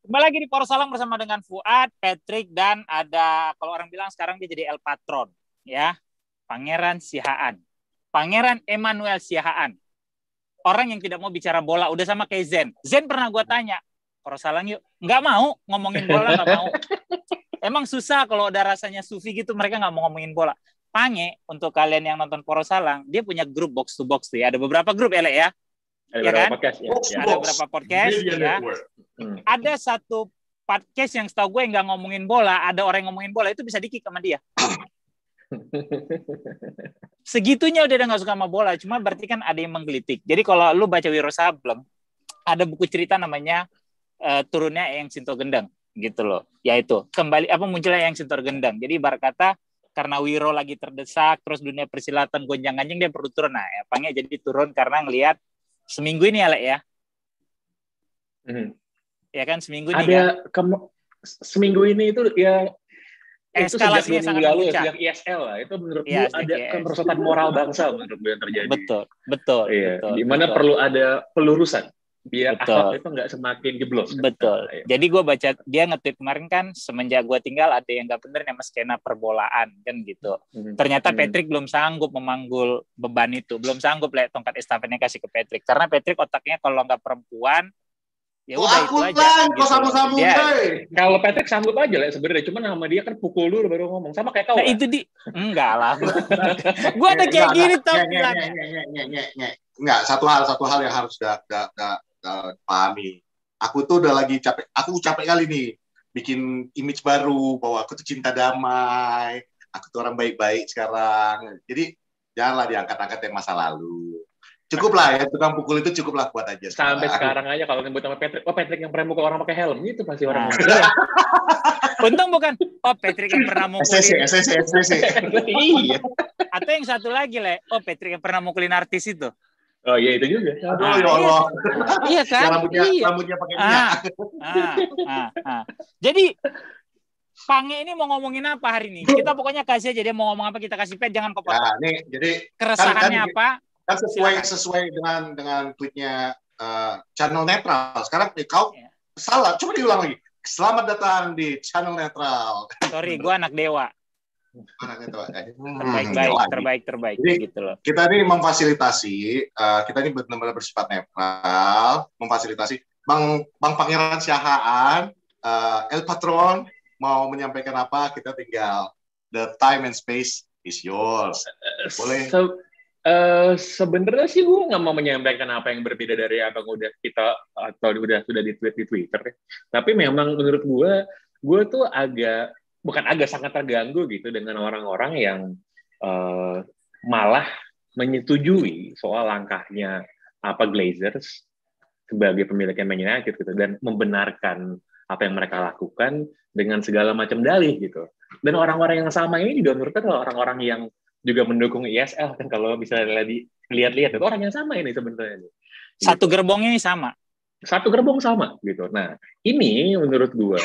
Kembali lagi di Poros Salang bersama dengan Fuad, Patrick, dan ada, kalau orang bilang sekarang dia jadi El Patron, ya, Pangeran Sihaan. Pangeran Emmanuel Sihaan. Orang yang tidak mau bicara bola, udah sama kayak Zen. Zen pernah gue tanya, Poros Salang yuk. Nggak mau, ngomongin bola nggak mau. Emang susah kalau udah rasanya sufi gitu, mereka nggak mau ngomongin bola. Pange, untuk kalian yang nonton Poros Salang, dia punya grup box to box tuh ya. Ada beberapa grup ya, Le, ya? Ada Ya beberapa kan? podcast ya. Ada beberapa podcast ya. Ada satu podcast yang setahu gue nggak ngomongin bola, ada orang yang ngomongin bola itu bisa di-kick sama dia. Segitunya udah nggak suka sama bola, cuma berarti kan ada yang menggelitik. Jadi kalau lu baca Wiro Sableng, ada buku cerita namanya Turunnya Eyang Sinto Gendang gitu loh. Yaitu kembali munculnya Eyang Sinto Gendang. Jadi ibarat kata karena Wiro lagi terdesak, terus dunia persilatan gonjang-ganjing dia perlu turun. Nah, Pange jadi turun karena ngelihat seminggu ini ya, Le, ya. Ya kan seminggu ini kan. Seminggu ini itu ya Eskalasinya sangat lalu memuncak. Sejak ISL lah, itu menurut gue ada kemerosotan moral bangsa menurut gue yang terjadi. Betul. Di mana perlu ada pelurusan biar akhlak itu nggak semakin jeblos. Betul. Jadi gue baca dia nge-tweet kemarin kan, semenjak gue tinggal ada yang nggak bener sama skena perbolaan kan gitu. Ternyata Patrick belum sanggup memanggul beban itu, belum sanggup lihat tongkat estafetnya kasih ke Patrick, karena Patrick otaknya kalau nggak perempuan ya udah itu aja. Gitu. Kalau Patrick sanggup aja lah sebenarnya, cuma nama dia kan pukul dulu baru ngomong, sama kayak kau. Nah, itu enggak lah. Gue ada kayak gini tau bilangnya. Enggak, satu hal yang harus pahami. Aku tuh udah lagi capek. Aku capek kali nih bikin image baru bahwa aku tuh cinta damai. Aku tuh orang baik-baik sekarang. Jadi janganlah diangkat-angkat yang masa lalu. Cukup lah ya, tukang pukul itu cukup lah buat aja. Sampai sekarang aja kalau nyebut sama Patrick, Patrick yang pernah mukul orang pakai helm, itu pasti orang. Untung bukan, Patrick yang pernah mukulin. SCC. Iya. Atau yang satu lagi, Le, Patrick yang pernah mukulin artis itu. Oh iya itu juga. Aduh ya Allah. Iya kan? Rambutnya pakai minyak. Jadi Pange ini mau ngomongin apa hari ini? Kita pokoknya kasih aja dia mau ngomong apa, kita kasih pet, jangan kepotong. Nah, nih, jadi keresahannya apa? Kan sesuai dengan tweetnya channel netral. Sekarang kau salah, coba diulang lagi. Selamat datang di channel netral. Sorry, gue anak dewa. Anak dewa. Terbaik. Jadi, gitu loh. Kita ini memfasilitasi, kita ini benar-benar bersifat netral, memfasilitasi Bang Pangeran Sihaan, El Patron mau menyampaikan apa, kita tinggal the time and space is yours. Boleh. Sebenarnya sih gue nggak mau menyampaikan apa yang berbeda dari apa yang udah kita atau sudah di-tweet di Twitter. Tapi memang menurut gue tuh sangat terganggu gitu dengan orang-orang yang malah menyetujui soal langkahnya Glazers sebagai pemilik Man United gitu, dan membenarkan apa yang mereka lakukan dengan segala macam dalih gitu. Dan orang-orang yang sama ini juga menurut gue orang-orang yang juga mendukung ISL kan, kalau bisa lihat-lihat itu orang yang sama ini sebenarnya. Satu gerbongnya ini sama. Satu gerbong sama gitu. Nah, ini menurut gua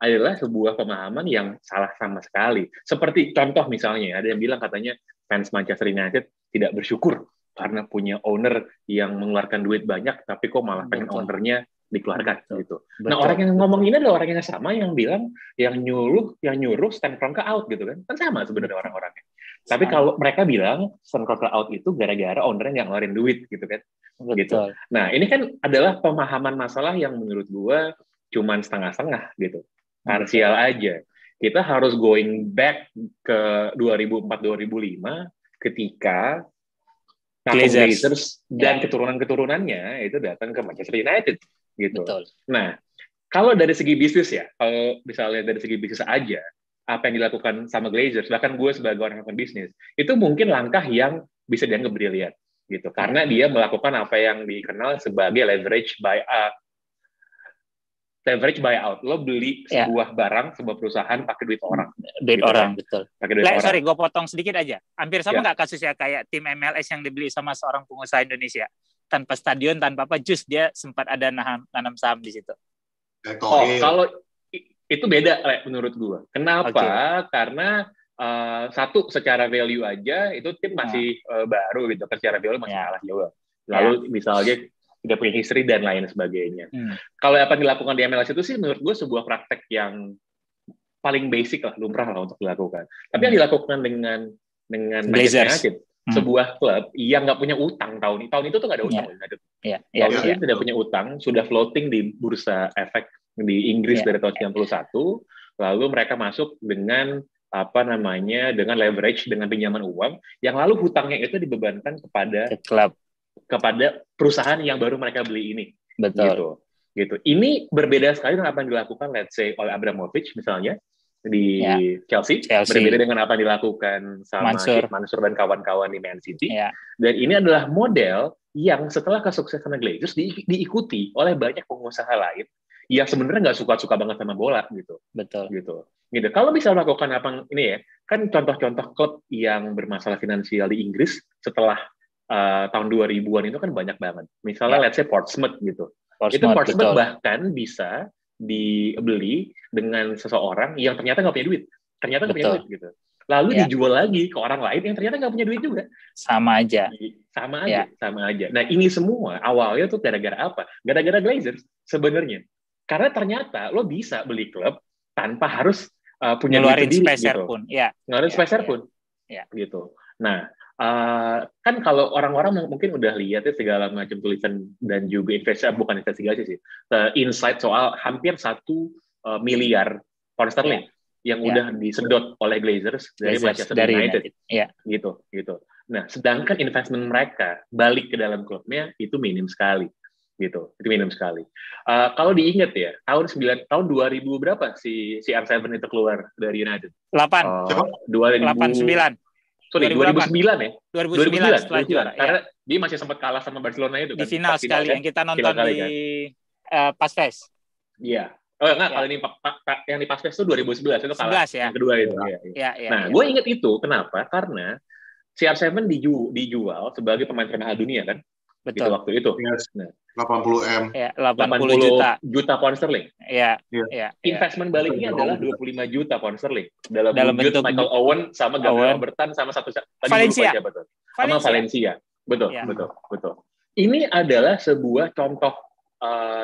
adalah sebuah pemahaman yang salah sama sekali. Seperti contoh misalnya ada yang bilang katanya fans Manchester United tidak bersyukur karena punya owner yang mengeluarkan duit banyak, tapi kok malah pengen ownernya dikeluarkan gitu. Nah, orang yang ngomong ini adalah orang yang sama yang bilang yang nyuruh Stan Kroenke out gitu kan sama sebenarnya orang-orangnya. Tapi kalau mereka bilang Stan Kroenke out itu gara-gara ownernya yang ngeluarin duit gitu kan. Gitu. Nah, ini kan adalah pemahaman masalah yang menurut gua cuman setengah-setengah gitu. Parsial aja. Kita harus going back ke 2004-2005 ketika Glazers dan keturunan-keturunannya itu datang ke Manchester United gitu. Betul. Nah, kalau dari segi bisnis ya, kalau misalnya dari segi bisnis aja, apa yang dilakukan sama Glazers, bahkan gue sebagai orang yang bisnis, itu mungkin langkah yang bisa dianggap brilian gitu, karena dia melakukan apa yang dikenal sebagai leverage buyout. Lo beli sebuah barang, sebuah perusahaan pakai duit orang. Duit gitu orang, kan? betul. Pakai duit orang. Sorry, gue potong sedikit aja. Hampir sama nggak kasusnya kayak tim MLS yang dibeli sama seorang pengusaha Indonesia? Tanpa stadion, tanpa apa, just dia sempat ada nanam saham di situ. Kalau itu beda menurut gue. Kenapa? Karena satu, secara value aja itu tim masih baru gitu. Secara value masih kalah jauh. Lalu misalnya tidak punya history dan lain sebagainya. Kalau apa yang dilakukan di MLS itu sih menurut gue sebuah praktek yang paling basic lah, lumrah lah untuk dilakukan. Tapi yang dilakukan dengan Manchester United, sebuah klub yang nggak punya utang tahun itu tuh nggak ada utang. Tahun itu tidak punya utang, sudah floating di bursa efek di Inggris dari tahun 91, lalu mereka masuk dengan dengan leverage, dengan pinjaman uang, yang lalu hutangnya itu dibebankan kepada perusahaan yang baru mereka beli ini. Betul. Gitu. Ini berbeda sekali dengan apa yang dilakukan, let's say, oleh Abramovich misalnya di Chelsea, berbeda dengan apa yang dilakukan sama Mansur dan kawan-kawan di Man City. Dan ini adalah model yang setelah kesuksesan Glazers diikuti oleh banyak pengusaha lain yang sebenarnya nggak suka-suka banget sama bola gitu. Betul. Gitu. Kalau bisa melakukan apa ini ya, kan contoh-contoh klub yang bermasalah finansial di Inggris setelah tahun 2000-an itu kan banyak banget. Misalnya let's say Portsmouth gitu. Portsmouth bahkan bisa dibeli dengan seseorang yang ternyata nggak punya duit. Gitu. Lalu dijual lagi ke orang lain yang ternyata nggak punya duit juga. Sama aja. Nah, ini semua awalnya tuh gara-gara apa? Gara-gara Glazers sebenarnya. Karena ternyata lo bisa beli klub tanpa harus punya duit sendiri gitu. Ngeluarin speser pun. Gitu. Nah, kan kalau orang-orang mungkin udah lihat ya segala macam tulisan dan juga bukan investigasi sih, insight soal hampir 1 miliar pound sterling yang udah disedot oleh Glazers dari Manchester United. Gitu. Nah, sedangkan investment mereka balik ke dalam klubnya itu minim sekali. Gitu. Itu minim sekali. Kalau diingat ya, tahun 2000 berapa si CR7 itu keluar dari United? 89. Sorry, 2009 ya? 2009 setelah juara. Karena dia masih sempat kalah sama Barcelona itu kan. Di final sekali yang kita nonton di Pasves. Iya. Kalau ini yang di Pasves itu 2011 itu kalah. Yang kedua itu. Nah, gue ingat itu kenapa? Karena CR7 dijual sebagai pemain termahal dunia kan. Betul. Gitu, waktu itu. Nah, 80 juta pound sterling. Investment baliknya adalah 25 juta pound sterling dalam bentuk Michael Owen sama Gabriel Obertan sama satu Valencia. Sama Valencia. Betul. Ini adalah sebuah contoh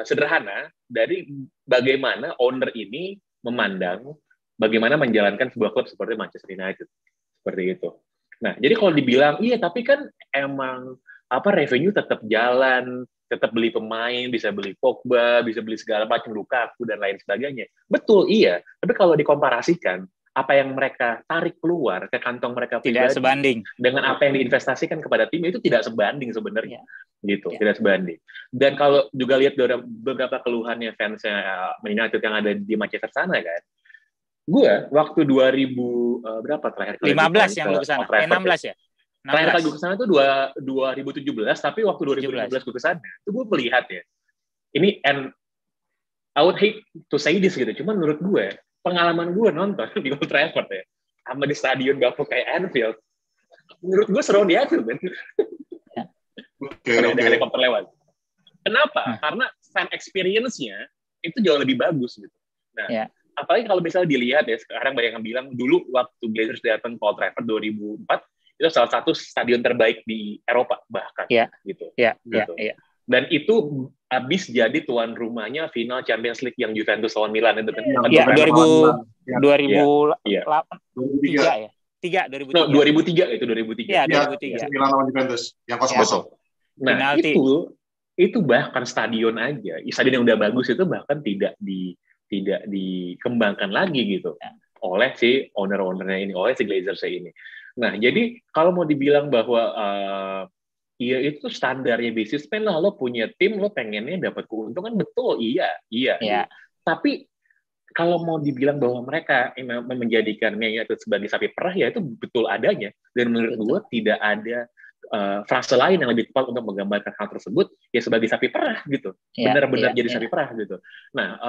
sederhana dari bagaimana owner ini memandang bagaimana menjalankan sebuah klub seperti Manchester United. Seperti itu. Nah, jadi kalau dibilang iya tapi kan emang revenue tetap jalan, tetap beli pemain, bisa beli Pogba, bisa beli segala macam Lukaku dan lain sebagainya. Betul, iya. Tapi kalau dikomparasikan, apa yang mereka tarik keluar ke kantong mereka tidak pribadi sebanding dengan apa yang diinvestasikan kepada tim itu tidak sebanding sebenarnya. Gitu, tidak sebanding. Dan kalau juga lihat beberapa keluhannya fansnya United yang ada di Manchester sana kan. Gue waktu 2000 berapa terakhir kali 15 yang lu kesana. 16 ya? Terakhir kali gue kesana itu 2017, tapi waktu 2015 gue kesana, itu gue melihat ya, ini I would hate to say this gitu, cuman menurut gue, pengalaman gue nonton di Old Trafford ya, sama di stadion bapuk kayak Anfield, menurut gue seru di Anfield kan. Ada helikopter lewat. Kenapa? Karena fan experience-nya itu jauh lebih bagus gitu. Nah, apalagi kalau misalnya dilihat ya, sekarang banyak yang bilang, dulu waktu Blazers datang ke Old Trafford 2004, itu salah satu stadion terbaik di Eropa bahkan gitu. Dan itu habis jadi tuan rumahnya final Champions League yang Juventus lawan Milan itu kan. 2003 ya. 2003 itu 2003. Iya, 2003. Milan lawan Juventus yang 0-0. Nah, itu bahkan stadion aja, stadion yang udah bagus itu bahkan tidak dikembangkan lagi gitu oleh si owner-ownernya ini, oleh si Glazers ini. Nah, jadi kalau mau dibilang bahwa iya itu standarnya bisnismen lah, lo punya tim, lo pengennya dapat keuntungan, betul, iya. Tapi kalau mau dibilang bahwa mereka menjadikannya itu sebagai sapi perah, ya itu betul adanya. Dan menurut gue tidak ada frase lain yang lebih tepat untuk menggambarkan hal tersebut, ya sebagai sapi perah gitu. Benar-benar jadi sapi perah gitu. Nah,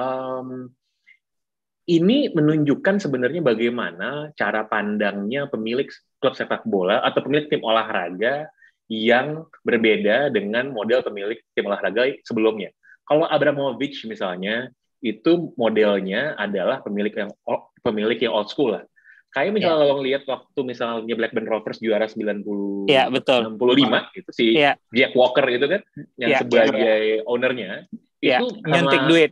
ini menunjukkan sebenarnya bagaimana cara pandangnya pemilik klub sepak bola atau pemilik tim olahraga yang berbeda dengan model pemilik tim olahraga sebelumnya. Kalau Abramovich misalnya, itu modelnya adalah pemilik yang old school lah. Kayak misalnya lo lihat waktu misalnya Blackburn Rovers juara 90 betul. 65 itu si Jack Walker itu kan yang sebagai ownernya itu nyuntik duit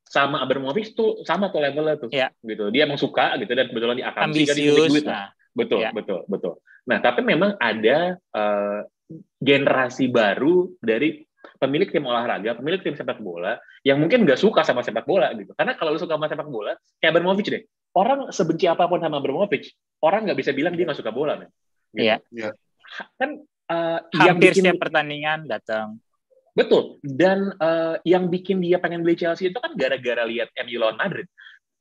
sama Abramovich tuh sama tuh levelnya tuh gitu. Dia emang suka gitu dan kebetulan di akamsi kan nyuntik duit lah. Betul. Nah, tapi memang ada generasi baru dari pemilik tim olahraga, pemilik tim sepak bola yang mungkin nggak suka sama sepak bola gitu. Karena kalau lu suka sama sepak bola, kayak Abramovich deh. Orang sebenci apapun sama Abramovich, orang nggak bisa bilang dia nggak suka bola, man. Gitu. Iya. Kan hampir setiap pertandingan datang. Betul. Dan yang bikin dia pengen beli Chelsea itu kan gara-gara lihat MU lawan Madrid.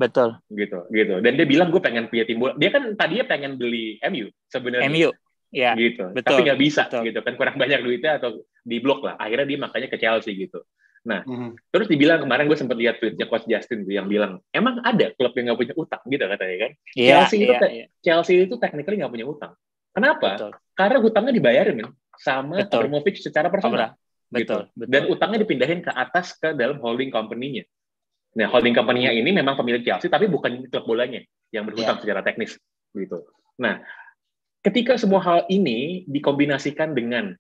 Betul. Gitu. Dan dia bilang gue pengen punya tim bola. Dia kan tadinya pengen beli MU sebenarnya. MU. Ya. Gitu. Betul. Tapi nggak bisa gitu kan, kurang banyak duitnya atau di blok lah. Akhirnya dia makanya ke Chelsea gitu. Nah, terus dibilang kemarin gue sempat lihat tweetnya Coach Justin tuh yang bilang, emang ada klub yang nggak punya utang gitu katanya kan? Chelsea itu technically nggak punya utang. Kenapa? Betul. Karena utangnya dibayarin sama Abramovich secara personal. Betul. Dan utangnya dipindahin ke atas ke dalam holding company-nya. Nah, holding company-nya ini memang pemilik Chelsea, tapi bukan klub bolanya yang berhutang secara teknis gitu. Nah, ketika semua hal ini dikombinasikan dengan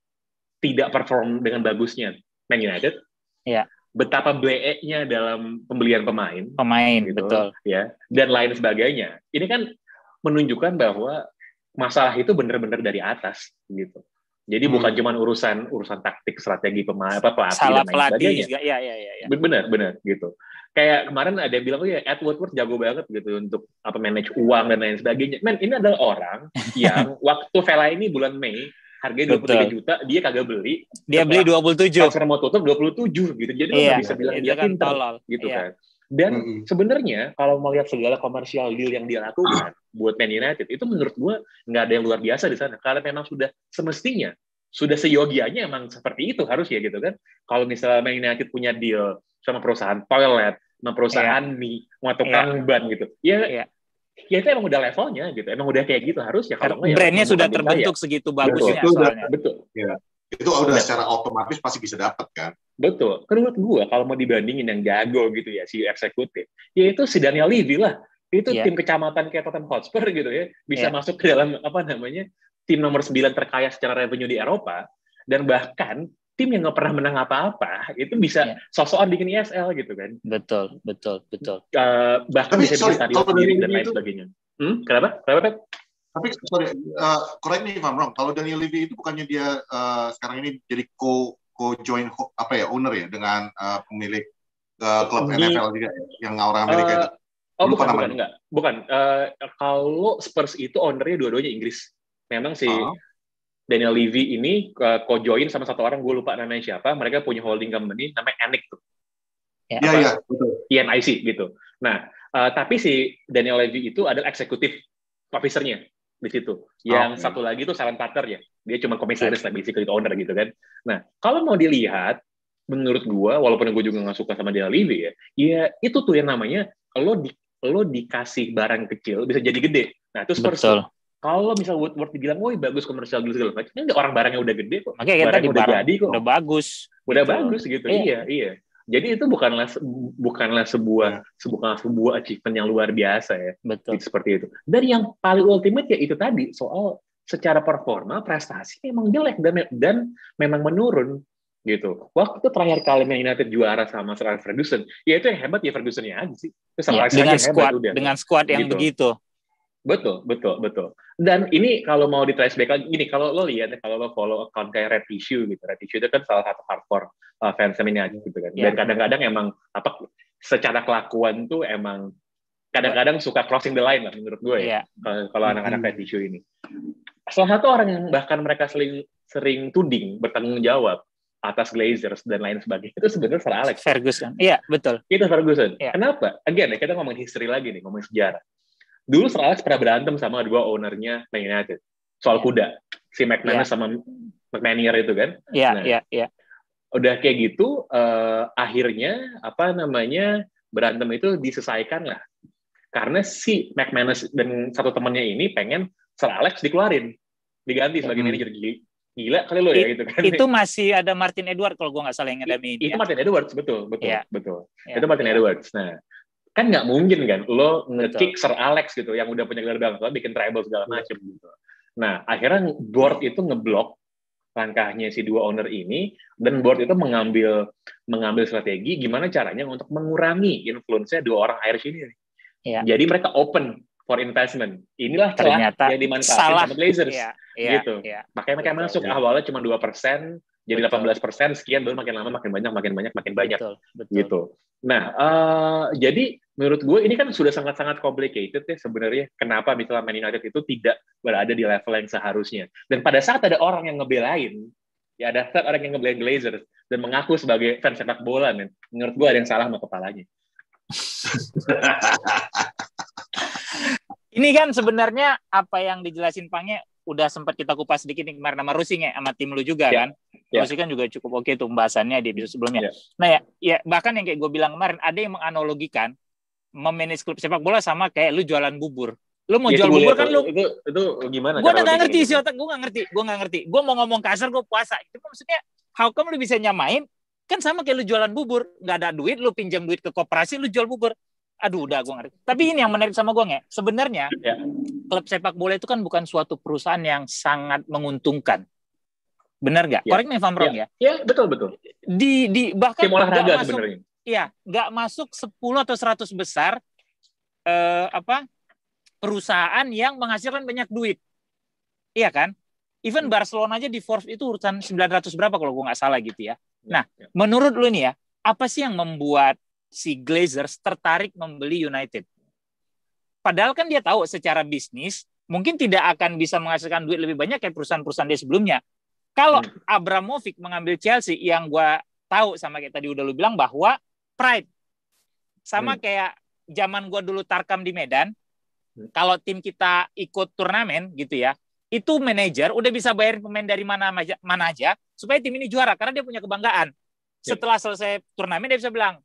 tidak perform dengan bagusnya Man United, betapa bleeknya dalam pembelian pemain gitu, betul. Ya, dan lain sebagainya. Ini kan menunjukkan bahwa masalah itu benar-benar dari atas gitu. Jadi bukan cuma urusan taktik, strategi pemain, pelatih salah dan lain sebagainya. Ya. Benar gitu. Kayak kemarin ada yang bilang, Ed Woodward jago banget gitu untuk manage uang dan lain sebagainya. Men, ini adalah orang yang waktu Vela ini bulan Mei harganya 23 juta, dia kagak beli. Dia beli 27. Transfer mau tutup 27 gitu. Jadi lo nggak bisa bilang dia pintar gitu kan. Dan sebenarnya kalau melihat segala komersial deal yang dia lakukan buat Man United, itu menurut gue nggak ada yang luar biasa di sana. Karena memang sudah semestinya, sudah seyogianya emang seperti itu harus ya gitu kan. Kalau misalnya Man United punya deal sama perusahaan toilet, sama perusahaan mie, sama tukang ban gitu. Ya itu emang udah levelnya gitu, emang udah kayak gitu harus ya. Kalau nggak brandnya sudah terbentuk segitu bagusnya soalnya. Betul. Ya. Itu udah secara otomatis pasti bisa dapat kan. Betul. Menurut gue kalau mau dibandingin yang jago gitu ya si eksekutif, ya itu si Daniel Levy lah. Itu tim kecamatan kayak Tottenham Hotspur gitu ya, bisa masuk ke dalam tim nomor 9 terkaya secara revenue di Eropa, dan bahkan tim yang nggak pernah menang apa-apa itu bisa sosokan bikin ESL gitu kan. Betul. Bahkan tapi, bisa bikin stadion sendiri dan lain sebagainya. Kenapa Pep? Tapi correct me if I'm wrong. Kalau Daniel Levy itu bukannya dia sekarang ini jadi co-join owner ya dengan pemilik klub NFL juga yang orang Amerika itu. Bukan. Kalau Spurs itu ownernya dua-duanya Inggris. Memang si Daniel Levy ini co-join sama satu orang, gue lupa namanya siapa. Mereka punya holding company namanya ENIC tuh. Iya, betul. ENIC gitu. Nah, tapi si Daniel Levy itu adalah eksekutif officer-nya di situ. Yang satu lagi tuh silent partner ya. Dia cuma komisaris lah, basically owner gitu kan. Nah, kalau mau dilihat, menurut gue, walaupun gue juga nggak suka sama Daniel Levy ya itu tuh yang namanya lo dikasih barang kecil bisa jadi gede. Nah, itu Spurs. Kalau misal Woodward dibilang, woi bagus komersial gitu segala macam, ini orang barangnya udah gede kok. Makanya barangnya udah jadi kok. Udah bagus. Udah gitu. Bagus gitu. Iya. Jadi itu bukanlah sebuah achievement yang luar biasa ya. Betul. Gitu, seperti itu. Dan yang paling ultimate ya itu tadi soal secara performa prestasi memang jelek dan memang menurun gitu. Waktu terakhir kali Man United juara sama Sir Alex Ferguson, ya itu yang hebat ya Ferguson-nya aja sih. Dengan squad yang gitu. Begitu. Betul. Dan ini kalau mau di trace back lagi, gini, kalau lo lihat, kalau lo follow account kayak Red Tissue gitu, Red Tissue itu kan salah satu hardcore fans United gitu kan. Dan kadang-kadang emang secara kelakuan tuh emang kadang-kadang suka crossing the line lah menurut gue ya. Kalau anak-anak Red Tissue ini. Salah satu orang yang bahkan mereka sering tuding bertanggung jawab atas Glazers dan lain sebagainya itu sebenarnya Sir Alex Ferguson. Iya, betul. Itu Ferguson. Kenapa? Again, kita ngomong history lagi nih, ngomong sejarah. Dulu Sir Alex pernah berantem sama dua ownernya Man United soal kuda, si McManus sama McManayer itu kan. Iya. Udah kayak gitu, akhirnya berantem itu diselesaikan lah. Karena si McManus dan satu temannya ini pengen Sir Alex dikeluarin, diganti sebagai manajer. Gila kali lo ya gitu kan. Itu masih ada Martin Edwards kalau gue nggak salah yang ngadamin. Itu Martin Edwards, betul. Itu Martin Edwards. Nah, kan nggak mungkin kan lo nge-kick Sir Alex gitu yang udah punya gelar bangsa bikin tribal segala macem gitu. Nah akhirnya board itu ngeblok langkahnya si dua owner ini, dan board itu mengambil strategi gimana caranya untuk mengurangi influence-nya dua orang Irish ini. Ya. Jadi mereka open for investment. Inilah celah yang dimanfaatin sama Glazers. Gitu. Makanya mereka masuk awalnya cuma 2%, jadi 18%, sekian, baru makin lama makin banyak. Betul. Gitu. Nah, jadi menurut gue ini kan sudah sangat-sangat complicated ya sebenarnya. Kenapa misalnya Man United itu tidak berada di level yang seharusnya. Dan pada saat ada orang yang ngebelain, ya ada orang yang ngebelain Glazers dan mengaku sebagai fans sepak bola, men. Menurut gue ada yang salah sama kepalanya. Ini kan sebenarnya apa yang dijelasin Pange udah sempat kita kupas sedikit nih kemarin sama Rusing ya, sama tim lu juga kan. Rusing kan juga cukup oke tuh pembahasannya di episode sebelumnya. Nah ya bahkan yang kayak gue bilang kemarin, ada yang menganalogikan memanage klub sepak bola sama kayak lu jualan bubur. Lu mau jual bubur kan lu itu gimana? Gue udah nggak ngerti sih otak, gue nggak ngerti. Gue mau ngomong kasar, gue puasa. Itu maksudnya how come lu bisa nyamain? Kan sama kayak lu jualan bubur, nggak ada duit, lu pinjam duit ke koperasi, lu jual bubur. Aduh, udah gue ngerti. Tapi ini yang menarik sama gue nggak? Sebenarnya klub sepak bola itu kan bukan suatu perusahaan yang sangat menguntungkan. Benar nggak? Correct me if I'm wrong ya? Iya, betul. Bahkan tim olahraga sebenarnya. Iya, nggak masuk 10 atau 100 besar perusahaan yang menghasilkan banyak duit. Iya kan? Even Barcelona aja di Forbes itu urutan 900 berapa kalau gue nggak salah gitu ya. Nah, menurut lu nih ya, apa sih yang membuat si Glazers tertarik membeli United? Padahal kan dia tahu secara bisnis mungkin tidak akan bisa menghasilkan duit lebih banyak kayak perusahaan-perusahaan dia sebelumnya. Kalau Abramovich mengambil Chelsea, yang gue tahu sama kayak tadi udah lu bilang bahwa pride. Sama kayak zaman gue dulu tarkam di Medan, kalau tim kita ikut turnamen gitu ya, itu manajer udah bisa bayarin pemain dari mana aja supaya tim ini juara karena dia punya kebanggaan. Setelah selesai turnamen dia bisa bilang,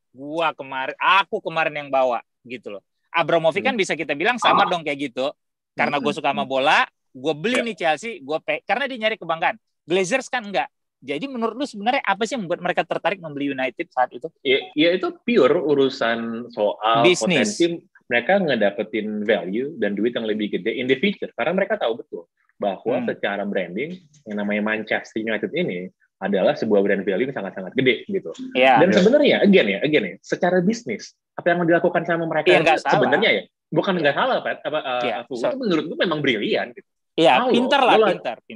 aku kemarin yang bawa gitu loh. Abramovich kan bisa kita bilang sama dong kayak gitu. Karena gue suka sama bola, gue beli nih Chelsea, karena dia nyari kebanggaan. Glazers kan enggak. Jadi menurut lu sebenarnya apa sih yang membuat mereka tertarik membeli United saat itu? Ya itu pure urusan soal bisnis. Potensi mereka ngedapetin value dan duit yang lebih gede in the future. Karena mereka tahu betul bahwa secara branding yang namanya Manchester United ini adalah sebuah brand value yang sangat-sangat gede gitu. Dan sebenarnya again ya, secara bisnis apa yang dilakukan sama mereka sebenarnya ya bukan nggak salah, Pat. Itu menurut gue memang brilian gitu. Iya, pintar.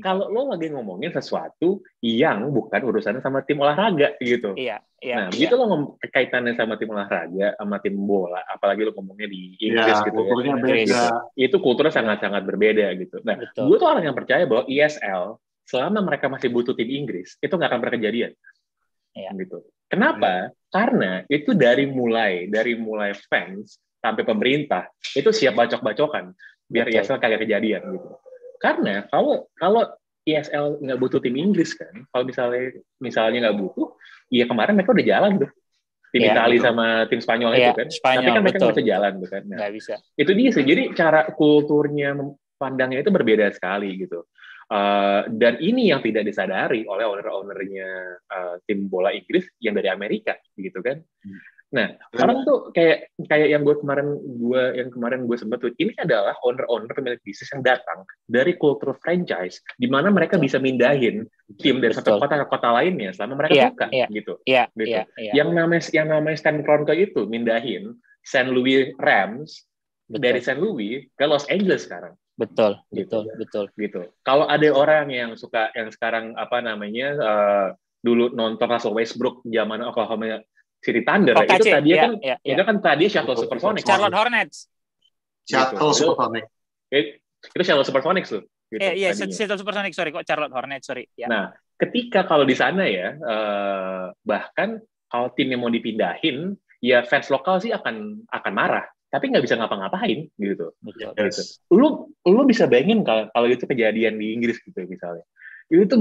Kalau lo lagi ngomongin sesuatu yang bukan urusannya sama tim olahraga gitu. Nah, begitu lo kaitannya sama tim olahraga, sama tim bola, apalagi lo ngomongnya di Inggris gitu kulturnya beda. Itu kulturnya sangat-sangat berbeda gitu. Nah, gue tuh orang yang percaya bahwa ESL selama mereka masih butuh tim Inggris, itu nggak akan pernah kejadian. Gitu. Kenapa? Karena itu dari mulai fans sampai pemerintah itu siap bacok-bacokan biar ESL kagak kejadian gitu. Karena kalau ESL nggak butuh tim Inggris kan, kalau misalnya nggak butuh, ya kemarin mereka udah jalan tuh. Tim Italia sama tim Spanyol itu kan. Tapi kan mereka nggak bisa jalan tuh kan. Nah, bisa. Itu dia sih. Jadi cara kulturnya pandangnya itu berbeda sekali gitu. Dan ini yang tidak disadari oleh owner-ownernya tim bola Inggris yang dari Amerika gitu kan. Nah, orang tuh kayak yang kemarin gue sempat tuh, ini adalah owner pemilik bisnis yang datang dari kultur franchise, di mana mereka bisa mindahin tim dari satu kota ke kota lainnya selama mereka suka gitu. Yang namanya Stan Kroenke itu mindahin St. Louis Rams dari St. Louis ke Los Angeles sekarang. Betul. Kalau ada orang yang sekarang dulu nonton Russell Westbrook zaman Oklahoma City Thunder itu tadi Shuttle Supersonics. Charlotte Hornets. Shuttle Supersonics. Itu Shuttle Supersonics tuh. Shuttle Supersonics, sorry kok Charlotte Hornets, sorry. Nah, ketika kalau di sana ya bahkan kalau timnya mau dipindahin, ya fans lokal sih akan marah, tapi nggak bisa ngapa-ngapain gitu. Yes. Lu bisa bayangin kalau itu kejadian di Inggris gitu misalnya. Itu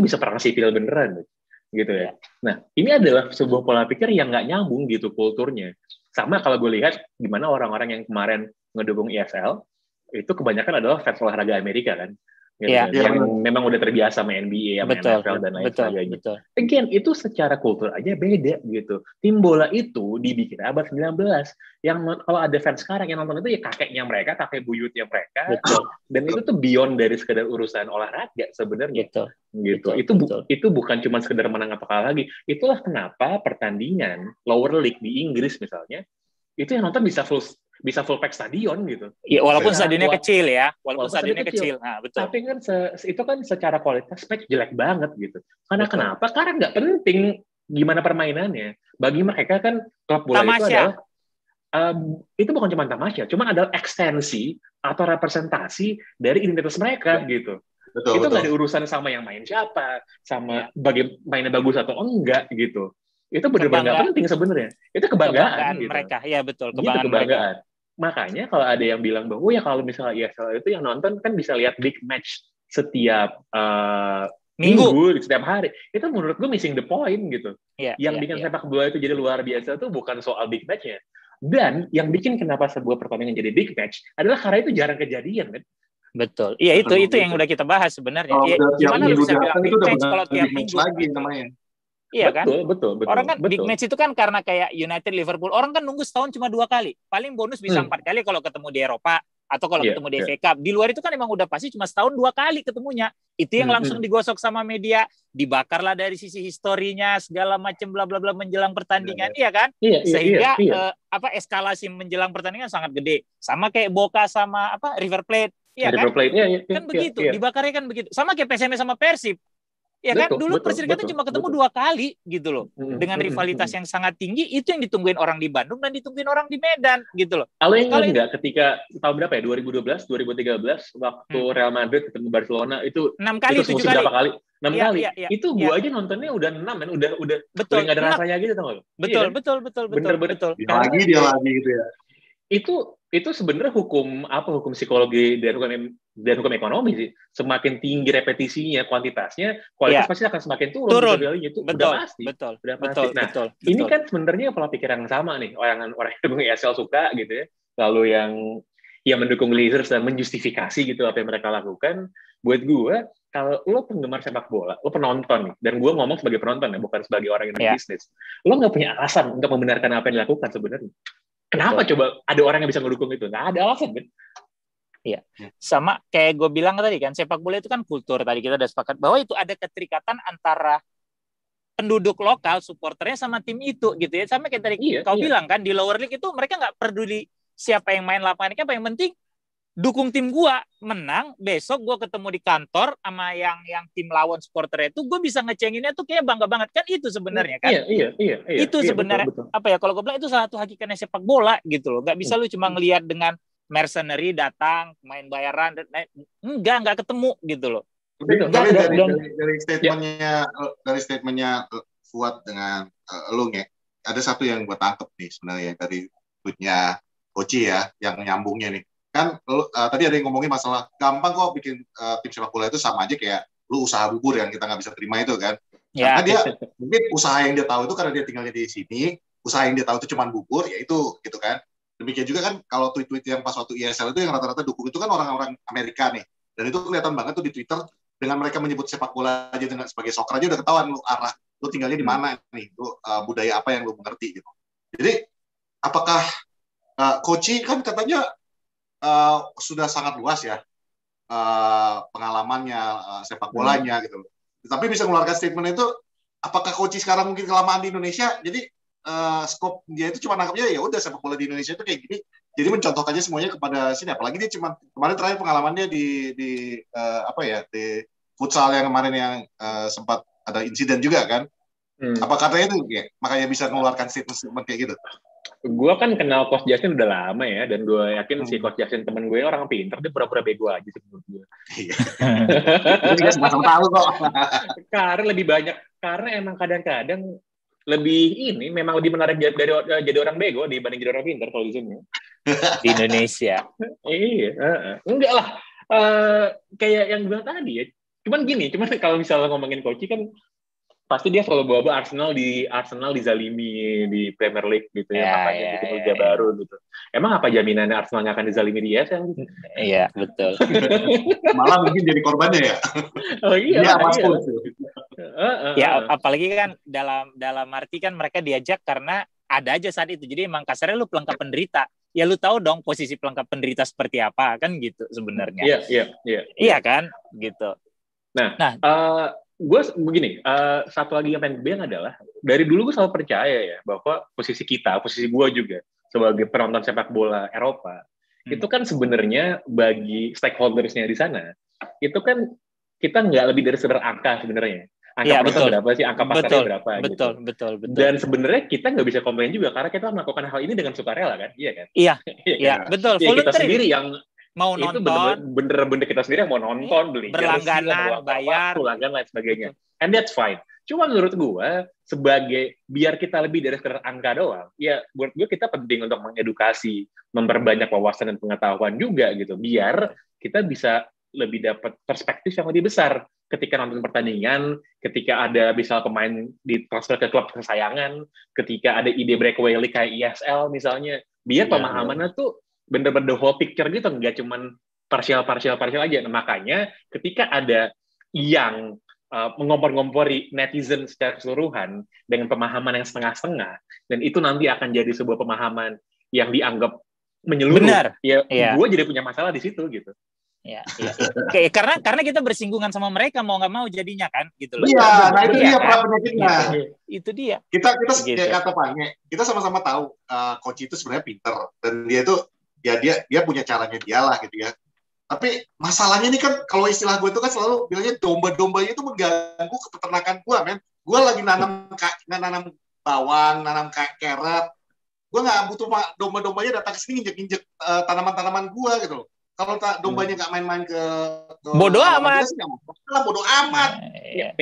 bisa perang sipil beneran gitu ya. Nah, ini adalah sebuah pola pikir yang nggak nyambung gitu kulturnya. Sama kalau gue lihat gimana orang-orang yang kemarin ngedukung ESL, itu kebanyakan adalah fans olahraga Amerika kan. gitu Iya. kan, yang memang udah terbiasa sama NBA, sama Betul, NFL dan lain betul, sebagainya. betul. Again, itu secara kultur aja beda gitu. Tim bola itu dibikin abad 19. Yang kalau ada fans sekarang yang nonton itu ya kakeknya mereka, kakek buyutnya mereka. Betul. Dan itu tuh beyond dari sekedar urusan olahraga sebenarnya. Betul. Gitu. Betul. Itu bukan cuma sekedar menang atau kalah lagi. Itulah kenapa pertandingan lower league di Inggris misalnya, itu yang nonton bisa full pack stadion gitu. Ya, walaupun stadionnya kecil ya, walaupun stadionnya kecil. Nah, betul. Tapi kan itu kan secara kualitas match jelek banget gitu. Karena betul. Kenapa? Karena nggak penting gimana permainannya. Bagi mereka kan klub bola itu adalah itu bukan cuma tamasya, cuma adalah ekstensi atau representasi dari identitas mereka gitu. Betul, itu nggak ada urusan sama yang main siapa, sama mainnya bagus atau enggak gitu. Itu benar-benar nggak penting sebenarnya. Itu kebanggaan gitu. Mereka, ya betul. Kebanggaan. Makanya kalau ada yang bilang bahwa ya kalau misalnya ESL itu yang nonton kan bisa lihat big match setiap minggu, setiap hari. Itu menurut gue missing the point gitu. Yang bikin sepak bola itu jadi luar biasa itu bukan soal big match-nya. Dan yang bikin kenapa sebuah pertandingan jadi big match adalah karena itu jarang kejadian kan. Betul. Iya itu yang udah kita bahas sebenarnya. Gimana lu bisa bilang big match kalau tiap minggu lagi namanya. Iya kan? Betul. Orang kan big match itu kan karena kayak United Liverpool, orang kan nunggu setahun cuma 2 kali. Paling bonus bisa 4 kali kalau ketemu di Eropa atau kalau ketemu di FA Cup. Di luar itu kan emang udah pasti cuma setahun 2 kali ketemunya. Itu yang langsung digosok sama media, dibakarlah dari sisi historinya segala macam bla bla bla menjelang pertandingan, iya kan? Sehingga eskalasi menjelang pertandingan sangat gede. Sama kayak Boca sama River Plate, iya kan? Kan begitu, dibakarnya kan begitu. Sama kayak PSM sama Persib. Ya kan, dulu Perserikatan cuma ketemu 2 kali gitu loh. Dengan rivalitas yang sangat tinggi, itu yang ditungguin orang di Bandung dan ditungguin orang di Medan gitu loh. Kalau ingat nggak ketika tahun berapa ya, 2012, 2013 waktu Real Madrid ketemu Barcelona itu 6 kali, itu 7 kali. Berapa kali? 6 kali. Iya, itu gua aja nontonnya udah 6 kan, udah betul, nggak ada rasanya gitu tau nggak? Betul. Dia lagi gitu ya. Itu sebenarnya hukum psikologi dan hukum ekonomi sih. Semakin tinggi repetisinya, kualitas pasti akan semakin turun. Itu udah pasti. Betul. Nah, ini kan sebenarnya pola pikir yang sama nih, orang yang ESL suka gitu ya. Lalu yang mendukung Glazers dan menjustifikasi gitu apa yang mereka lakukan. Buat gue, kalau lo penggemar sepak bola, lo penonton nih, dan gue ngomong sebagai penonton ya, bukan sebagai orang yang bisnis, lo nggak punya alasan untuk membenarkan apa yang dilakukan sebenarnya. Kenapa coba ada orang yang bisa mendukung itu? Nggak ada alasan, kan? Iya. Sama kayak gue bilang tadi kan, sepak bola itu kan kultur. Tadi kita udah sepakat bahwa itu ada keterikatan antara penduduk lokal, supporternya sama tim itu gitu ya. Sama kayak tadi kau bilang kan, di lower league itu mereka nggak peduli siapa yang main lapangan, apa yang penting dukung tim gua menang, besok gua ketemu di kantor sama yang tim lawan supporternya itu gua bisa ngecenginnya tuh kayak bangga banget kan, itu sebenarnya kan. Iya. Itu sebenarnya betul. Apa ya, kalau gua bilang itu salah satu hakikatnya sepak bola gitu loh. Gak bisa lu cuma ngelihat dengan mercenary datang main bayaran, enggak ketemu gitu loh. Tapi dari statementnya Fuad dengan lu nge, ada satu yang gua tangkep nih sebenarnya dari tweetnya Koci ya, yang nyambungnya nih. Kan tadi ada yang ngomongin masalah gampang kok bikin tim sepak bola itu sama aja kayak lu usaha bubur yang kita nggak bisa terima itu kan. Karena dia mungkin usaha yang dia tahu itu karena dia tinggalnya di sini, usaha yang dia tahu itu cuma bubur, ya itu gitu kan. Demikian juga kan kalau tweet-tweet yang pas waktu ESL itu yang rata-rata dukung itu kan orang-orang Amerika nih. Dan itu kelihatan banget tuh di Twitter dengan mereka menyebut sepak bola aja dengan sebagai soccer aja udah ketahuan lu lu tinggalnya di mana nih, lu budaya apa yang lu mengerti gitu. Jadi apakah Koci kan katanya sudah sangat luas ya pengalamannya sepak bolanya gitu. Tapi bisa mengeluarkan statement itu, apakah Koci sekarang mungkin kelamaan di Indonesia? Jadi skop dia itu cuma nangkapnya ya udah sepak bola di Indonesia itu kayak gini. Jadi mencontohkannya semuanya kepada sini. Apalagi dia cuma kemarin terakhir pengalamannya di futsal yang kemarin yang sempat ada insiden juga kan. Apa katanya itu ya, makanya bisa mengeluarkan statement kayak gitu. Gue kan kenal Coach Justin udah lama ya, dan gue yakin si Coach Justin temen gue orang pinter, dia pura-pura bego aja sih menurut gue. Iya. Dia sama tahu kok. Karena lebih banyak, karena emang kadang-kadang memang lebih menarik dari jadi orang bego dibanding jadi orang pinter kalau di sini. Di Indonesia. Iya, enggak lah. Kayak yang gue bilang tadi ya. Cuman kalau misalnya ngomongin Coach kan, pasti dia selalu bawa Arsenal dizalimi di Premier League gitu ya, makanya bikin liga baru gitu. Emang apa jaminannya Arsenal nggak akan dizalimi di ESL? Iya, betul. Malah mungkin jadi korbannya ya. Oh iya. Iya, Ya, apalagi kan dalam arti kan mereka diajak karena ada aja saat itu. Jadi emang kasarnya lu pelengkap penderita. Ya lu tahu dong posisi pelengkap penderita seperti apa kan gitu sebenarnya. Iya kan gitu. Nah, gue begini, satu lagi yang pengen gue bilang adalah dari dulu gue selalu percaya ya bahwa posisi gue juga sebagai penonton sepak bola Eropa itu kan sebenarnya bagi stakeholders-nya di sana itu kan kita nggak lebih dari sekedar angka sebenarnya. Angka berapa sih, angka pasarnya berapa betul. Dan sebenarnya kita nggak bisa komplain juga karena kita melakukan hal ini dengan sukarela kan, iya kan? Iya, betul. Ya, kita sendiri yang mau itu nonton, bener-bener kita sendiri yang mau nonton, beli berlangganan, bayar, langganan lain sebagainya, and that's fine. Cuma menurut gue sebagai biar kita lebih dari sekedar angka doang, ya menurut gue kita penting untuk mengedukasi, memperbanyak wawasan dan pengetahuan juga gitu, biar kita bisa lebih dapat perspektif yang lebih besar ketika nonton pertandingan, ketika ada misal pemain ditransfer ke klub kesayangan, ketika ada ide breakaway league kayak ESL misalnya, biar pemahamannya tuh bener-bener the whole picture gitu, nggak cuman partial aja. Nah, makanya ketika ada yang mengompor-ngompori netizen secara keseluruhan dengan pemahaman yang setengah-setengah, dan itu nanti akan jadi sebuah pemahaman yang dianggap menyeluruh. Gue jadi punya masalah di situ gitu. Ya. Karena kita bersinggungan sama mereka mau nggak mau jadinya kan gitu loh. Iya, nah itu dia penyakitnya. Itu dia. Kita gitu. Kata Pange, kita sama-sama tahu coach itu sebenarnya pinter dan dia itu ya dia punya caranya dia lah gitu ya. Tapi masalahnya ini kan kalau istilah gue itu kan selalu bilangnya domba-dombanya itu mengganggu kepeternakan gue, men. Gue lagi nanam bawang, nanam carrot. Gue nggak butuh domba-dombanya datang ke sini injek-injek tanaman-tanaman gue gitu loh. Kalau dombanya nggak main-main ke bodoh amat. Bodoh amat. Iya.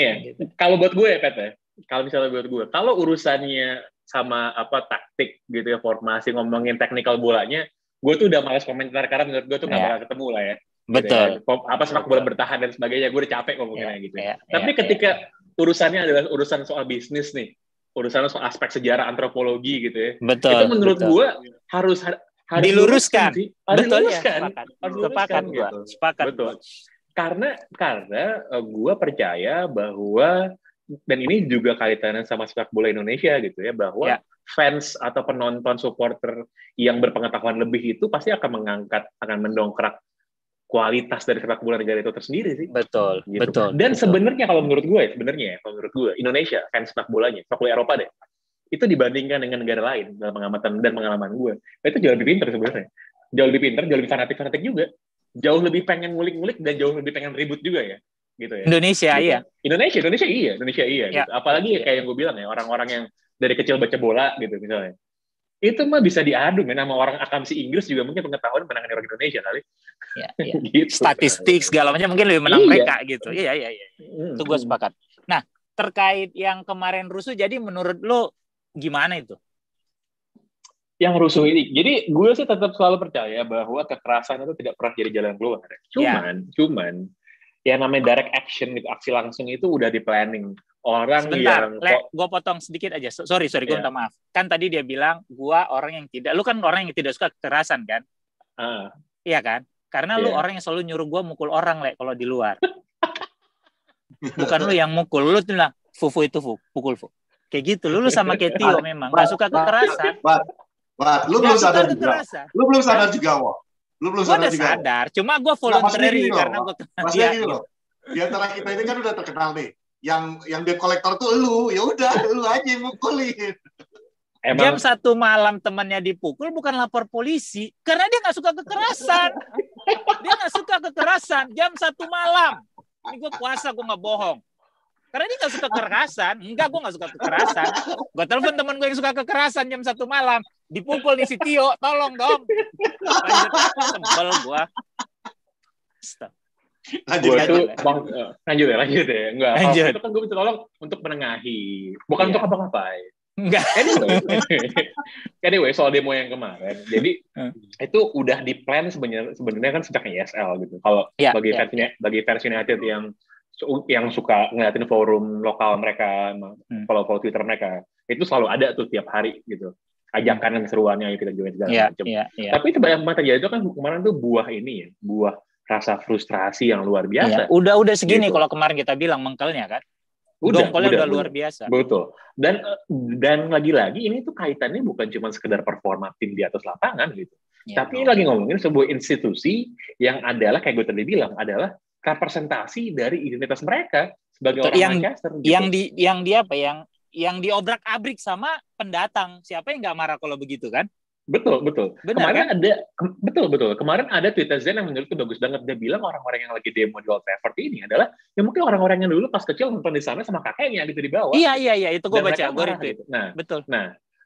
Kalau buat gue ya, Pet, kalau misalnya buat gue, kalau urusannya sama taktik gitu ya, formasi, ngomongin teknikal bolanya, gue tuh udah malas komentar karena menurut gue tuh nggak bakal ketemu lah ya. Betul. Gitu ya. Sepak bola bertahan dan sebagainya, gue udah capek ngomonginnya gitu. Tapi ketika urusannya adalah urusan soal bisnis nih, urusan soal aspek sejarah antropologi gitu ya. Betul. Itu menurut gue harus diluruskan. Betul ya. Sepakat gitu. Sepakat. Betul. Karena gue percaya bahwa, dan ini juga kaitannya sama sepak bola Indonesia gitu ya, bahwa fans atau penonton supporter yang berpengetahuan lebih itu pasti akan mendongkrak kualitas dari sepak bola negara itu tersendiri sih. Betul. Gitu. Betul. Dan sebenarnya kalau menurut gue Indonesia fans sepak bolanya, sepak bola Eropa deh, itu dibandingkan dengan negara lain dalam pengamatan dan pengalaman gue, itu jauh lebih pintar sebenarnya, jauh lebih fanatik juga, jauh lebih pengen ngulik-ngulik dan jauh lebih pengen ribut juga ya, gitu ya. Indonesia gitu. Iya. Gitu. Apalagi kayak yang gue bilang ya, orang-orang yang dari kecil baca bola gitu misalnya, itu mah bisa diadu sama orang akamsi Inggris juga mungkin pengetahuan menangani orang Indonesia kali. Gitu, statistik segala macam mungkin lebih menang mereka gitu. Iya. Itu gue sepakat. Nah, terkait yang kemarin rusuh, jadi menurut lo gimana itu? Yang rusuh ini, jadi gue sih tetap selalu percaya bahwa kekerasan itu tidak pernah jadi jalan keluar. Cuman yang namanya direct action, gitu, aksi langsung itu udah di planning. Orang sebentar, yang gue potong sedikit aja. Sorry, gue minta maaf. Kan tadi dia bilang gue orang yang tidak, lu kan orang yang tidak suka kekerasan kan? Iya kan? Karena lu orang yang selalu nyuruh gue mukul orang kalau di luar. Bukan lu yang mukul, lu tuh bilang Fufu itu pukul Fu. Kayak gitu, lu sama kayak Tio memang nggak suka kekerasan. Lu belum sadar juga. Lu belum sadar juga, Wo. Lu belum sadar juga. Sadar, cuma gue voluntary karena gue kenal dia. Di antara kita ini kan udah terkenal nih. Yang debt collector tuh lu, ya udah lu aja yang mukulin. Jam 1 malam temannya dipukul bukan lapor polisi karena dia nggak suka kekerasan. Jam 1 malam. Ini gue puasa, gue nggak bohong. Karena dia nggak suka kekerasan. Enggak, gue nggak suka kekerasan. Gue telepon temen gue yang suka kekerasan jam 1 malam. Dipukul nih si Tio, tolong dong. Sebel gue. Lanjut ya. Enggak. Itu kan gue bisa tolong untuk menengahi. Bukan untuk apa-ngapain. Enggak. Anyway, soal demo yang kemarin. Jadi itu udah di plan sebenarnya kan sejak ESL gitu. Kalau bagi fans United yang yang suka ngeliatin forum lokal mereka, follow Twitter mereka, itu selalu ada tuh tiap hari gitu. Ajakan dan seruannya kita join segala macam. Tapi banyak banget terjadi itu kan kemarin tuh buah rasa frustrasi yang luar biasa. Udah segini gitu. Kalau kemarin kita bilang mengkelnya kan. Dongkolnya udah luar biasa. Betul. Dan lagi-lagi ini tuh kaitannya bukan cuma sekedar performa tim di atas lapangan gitu. Tapi ini lagi ngomongin sebuah institusi yang adalah kayak gue tadi bilang adalah representasi dari identitas mereka sebagai orang Manchester. Gitu. Yang diobrak-abrik sama pendatang. Siapa yang nggak marah kalau begitu kan? Betul. Benar, kemarin kan? Betul. Kemarin ada Twitter Zen yang menurutku bagus banget. Dia bilang orang-orang yang lagi demo di Old Trafford ini adalah ya mungkin orang-orang yang dulu pas kecil nonton di sana sama kakeknya gitu di bawah. Iya, itu gue baca, gue retweet. Gitu. Betul.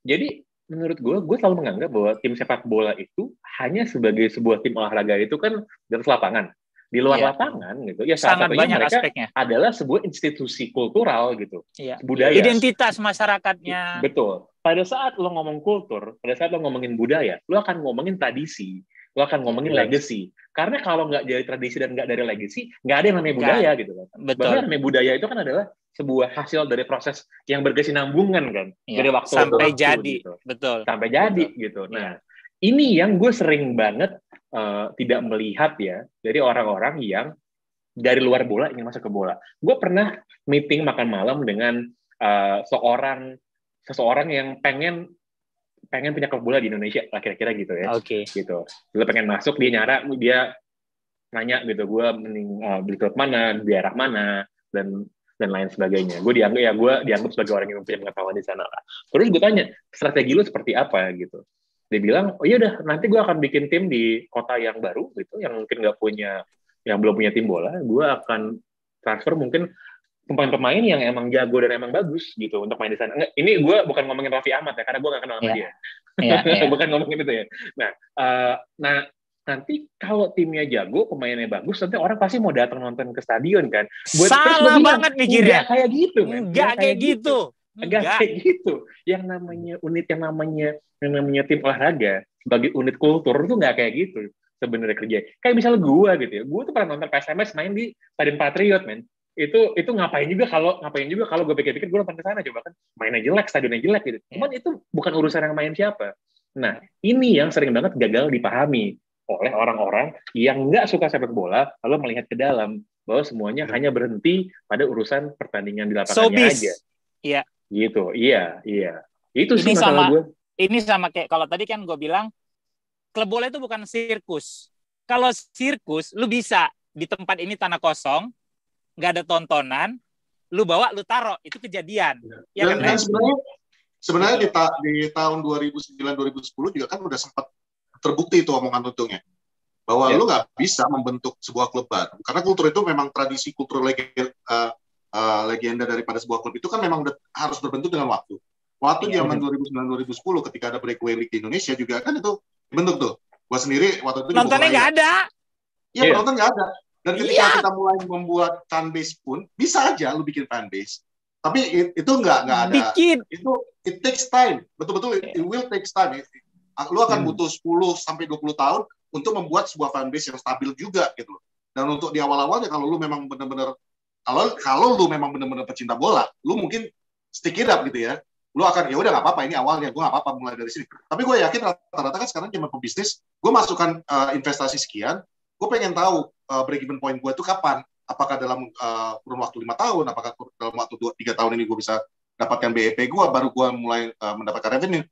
Jadi menurut gue selalu menganggap bahwa tim sepak bola itu hanya sebagai sebuah tim olahraga itu kan di atas lapangan. Di luar lapangan gitu. Ya sangat banyak mereka aspeknya. Adalah sebuah institusi kultural gitu. Budaya. Identitas masyarakatnya. Betul. Pada saat lo ngomong kultur, pada saat lo ngomongin budaya, lo akan ngomongin tradisi, lo akan ngomongin legacy. Karena kalau nggak dari tradisi dan nggak dari legacy, nggak ada yang namanya budaya gitu kan. Bahkan namanya budaya itu kan adalah sebuah hasil dari proses yang berkesinambungan kan, dari waktu sampai jadi, gitu. Betul. Sampai jadi gitu. Nah, ini yang gue sering banget tidak melihat ya dari orang-orang yang dari luar bola ingin masuk ke bola. Gue pernah meeting makan malam dengan seseorang yang pengen punya klub bola di Indonesia lah kira-kira gitu ya. Gitu. Dia pengen masuk, dia nanya gitu, gue mending beli klub mana, di daerah mana dan lain sebagainya. Gue dianggap sebagai orang yang punya pengetahuan di sana lah. Terus gue tanya, strategi lu seperti apa gitu. Dia bilang, oh iya udah, nanti gue akan bikin tim di kota yang baru gitu, yang mungkin belum punya tim bola. Gue akan transfer mungkin pemain-pemain yang emang jago dan emang bagus gitu untuk main di sana. Ini gue bukan ngomongin Raffi Ahmad ya, karena gue gak kenal sama dia. Bukan ngomongin itu ya. Nah, nanti kalau timnya jago, pemainnya bagus, nanti orang pasti mau datang nonton ke stadion kan. Salah banget mikirnya. Nggak kayak gitu, men. Nggak kayak gitu. Nggak kayak gitu. Yang namanya unit, yang namanya tim olahraga sebagai unit kultur itu nggak kayak gitu sebenarnya kerja. Kayak misalnya gue gitu ya. Gue tuh pernah nonton PSMS main di Stadion Patriot, men. Itu ngapain juga kalau gue pikir-pikir gue nonton ke sana, coba kan mainnya jelek, stadionnya jelek gitu. Cuman itu bukan urusan yang main siapa. Nah, ini yang sering banget gagal dipahami oleh orang-orang yang nggak suka sepak bola lalu melihat ke dalam bahwa semuanya hanya berhenti pada urusan pertandingan di lapangannya aja. Iya. Gitu. Iya. Itu sih masalah gue. Ini sama kayak kalau tadi kan gue bilang klub bola itu bukan sirkus. Kalau sirkus lu bisa di tempat ini tanah kosong, nggak ada tontonan, lu bawa, lu taruh, itu kejadian. Dan sebenarnya di tahun 2009-2010 juga kan udah sempat terbukti itu omongan untungnya. Bahwa lu nggak bisa membentuk sebuah klub baru. Karena kultur itu memang tradisi kultur legenda daripada sebuah klub itu kan memang udah harus berbentuk dengan waktu. Waktu zaman 2009-2010 ketika ada breakaway league di Indonesia juga kan itu bentuk tuh. Gua sendiri waktu itu nontonnya nggak ada. Iya, penonton nggak ada. Dan ketika kita mulai membuat fanbase pun, bisa aja lu bikin fanbase. Tapi itu nggak ada. Bikin. Itu it takes time. Betul-betul it will takes time. Lu akan butuh 10 sampai 20 tahun untuk membuat sebuah fanbase yang stabil juga gitu. Dan untuk di awal-awalnya kalau lu memang benar-benar lu memang benar-benar pecinta bola, lu mungkin stick it up gitu ya. Lu akan ya udah nggak apa-apa, ini awalnya gue nggak apa-apa mulai dari sini. Tapi gue yakin rata-rata kan sekarang zaman pebisnis, gue masukkan investasi sekian, gue pengen tahu break even point gue itu kapan. Apakah dalam kurun waktu 5 tahun, apakah dalam waktu 3 tahun ini gue bisa dapatkan BEP gue, baru gue mulai mendapatkan revenue.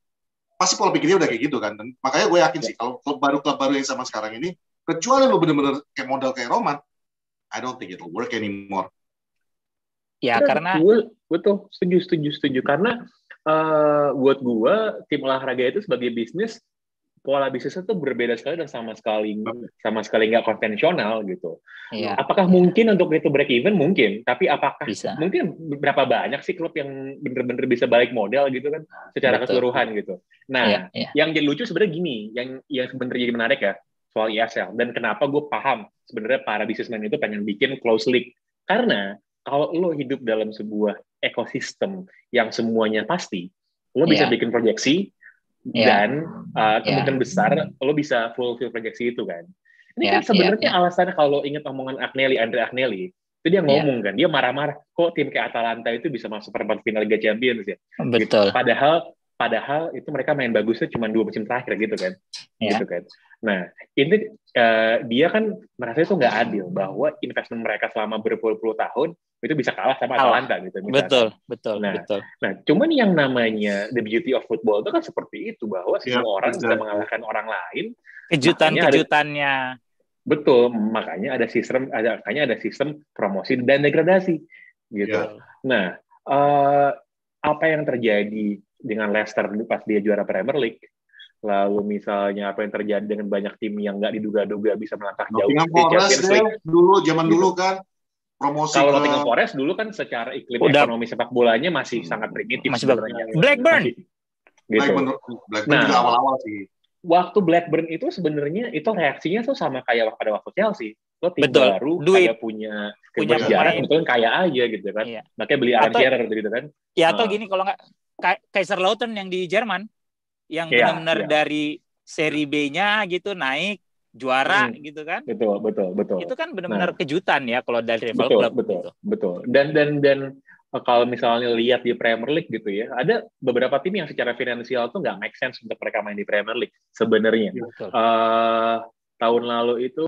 Pasti pola pikirnya udah kayak gitu kan. Dan makanya gue yakin sih kalau klub baru yang sama sekarang ini, kecuali lu bener-bener kayak modal kayak Roman, I don't think it'll work anymore. Ya karena betul, setuju. Karena buat gue tim olahraga itu sebagai bisnis, pola bisnisnya tuh berbeda sekali dan sama sekali nggak konvensional gitu. Iya. Apakah mungkin untuk itu break even? Mungkin, tapi apakah bisa. Mungkin berapa banyak sih klub yang bener-bener bisa balik modal gitu kan secara keseluruhan gitu. Nah, yang jadi lucu sebenarnya gini, yang sebenarnya jadi menarik ya soal ESL dan kenapa gue paham sebenarnya para businessman itu pengen bikin close league, karena kalau lo hidup dalam sebuah ekosistem yang semuanya pasti, lo bisa bikin proyeksi dan kemungkinan besar lo bisa fulfill proyeksi itu kan. Ini kan sebenarnya alasannya kalau ingat omongan Andre Agnelli, Itu dia ngomong kan, dia marah-marah, kok tim kayak Atalanta itu bisa masuk perempat final Liga Champions ya. Betul. Gitu. Padahal itu mereka main bagusnya cuma 2 musim terakhir gitu kan. Gitu kan. Nah, ini dia kan merasa itu nggak adil bahwa investment mereka selama berpuluh-puluh tahun itu bisa kalah sama Atalanta gitu. Betul. Nah, cuman yang namanya the beauty of football itu kan seperti itu, bahwa semua orang bisa mengalahkan orang lain. Kejutannya. Betul, makanya ada sistem promosi dan degradasi gitu. Yeah. Nah, apa yang terjadi dengan Leicester pas dia juara Premier League? Lalu misalnya apa yang terjadi dengan banyak tim yang nggak diduga-duga bisa melangkah jauh di Champions League. Zaman dulu kan promosi. Kalau Nottingham Forest dulu kan secara iklim ekonomi sepak bolanya masih sangat primitif. Masih Blackburn. Gitu. Blackburn juga awal-awal sih. Waktu Blackburn itu sebenarnya itu reaksinya tuh sama kayak pada waktu Chelsea. Lo tim baru, kayak punya sejarah, kebetulan kaya aja gitu kan. Iya. Makanya beli Alan Shearer gitu kan. Ya atau gini, kalau nggak Kaiserslautern yang di Jerman, yang benar-benar dari seri B-nya gitu naik juara gitu kan. Betul. Itu kan benar-benar kejutan ya kalau dari rival klub. Betul. Dan kalau misalnya lihat di Premier League gitu ya, ada beberapa tim yang secara finansial tuh nggak make sense untuk mereka main di Premier League sebenarnya. Tahun lalu itu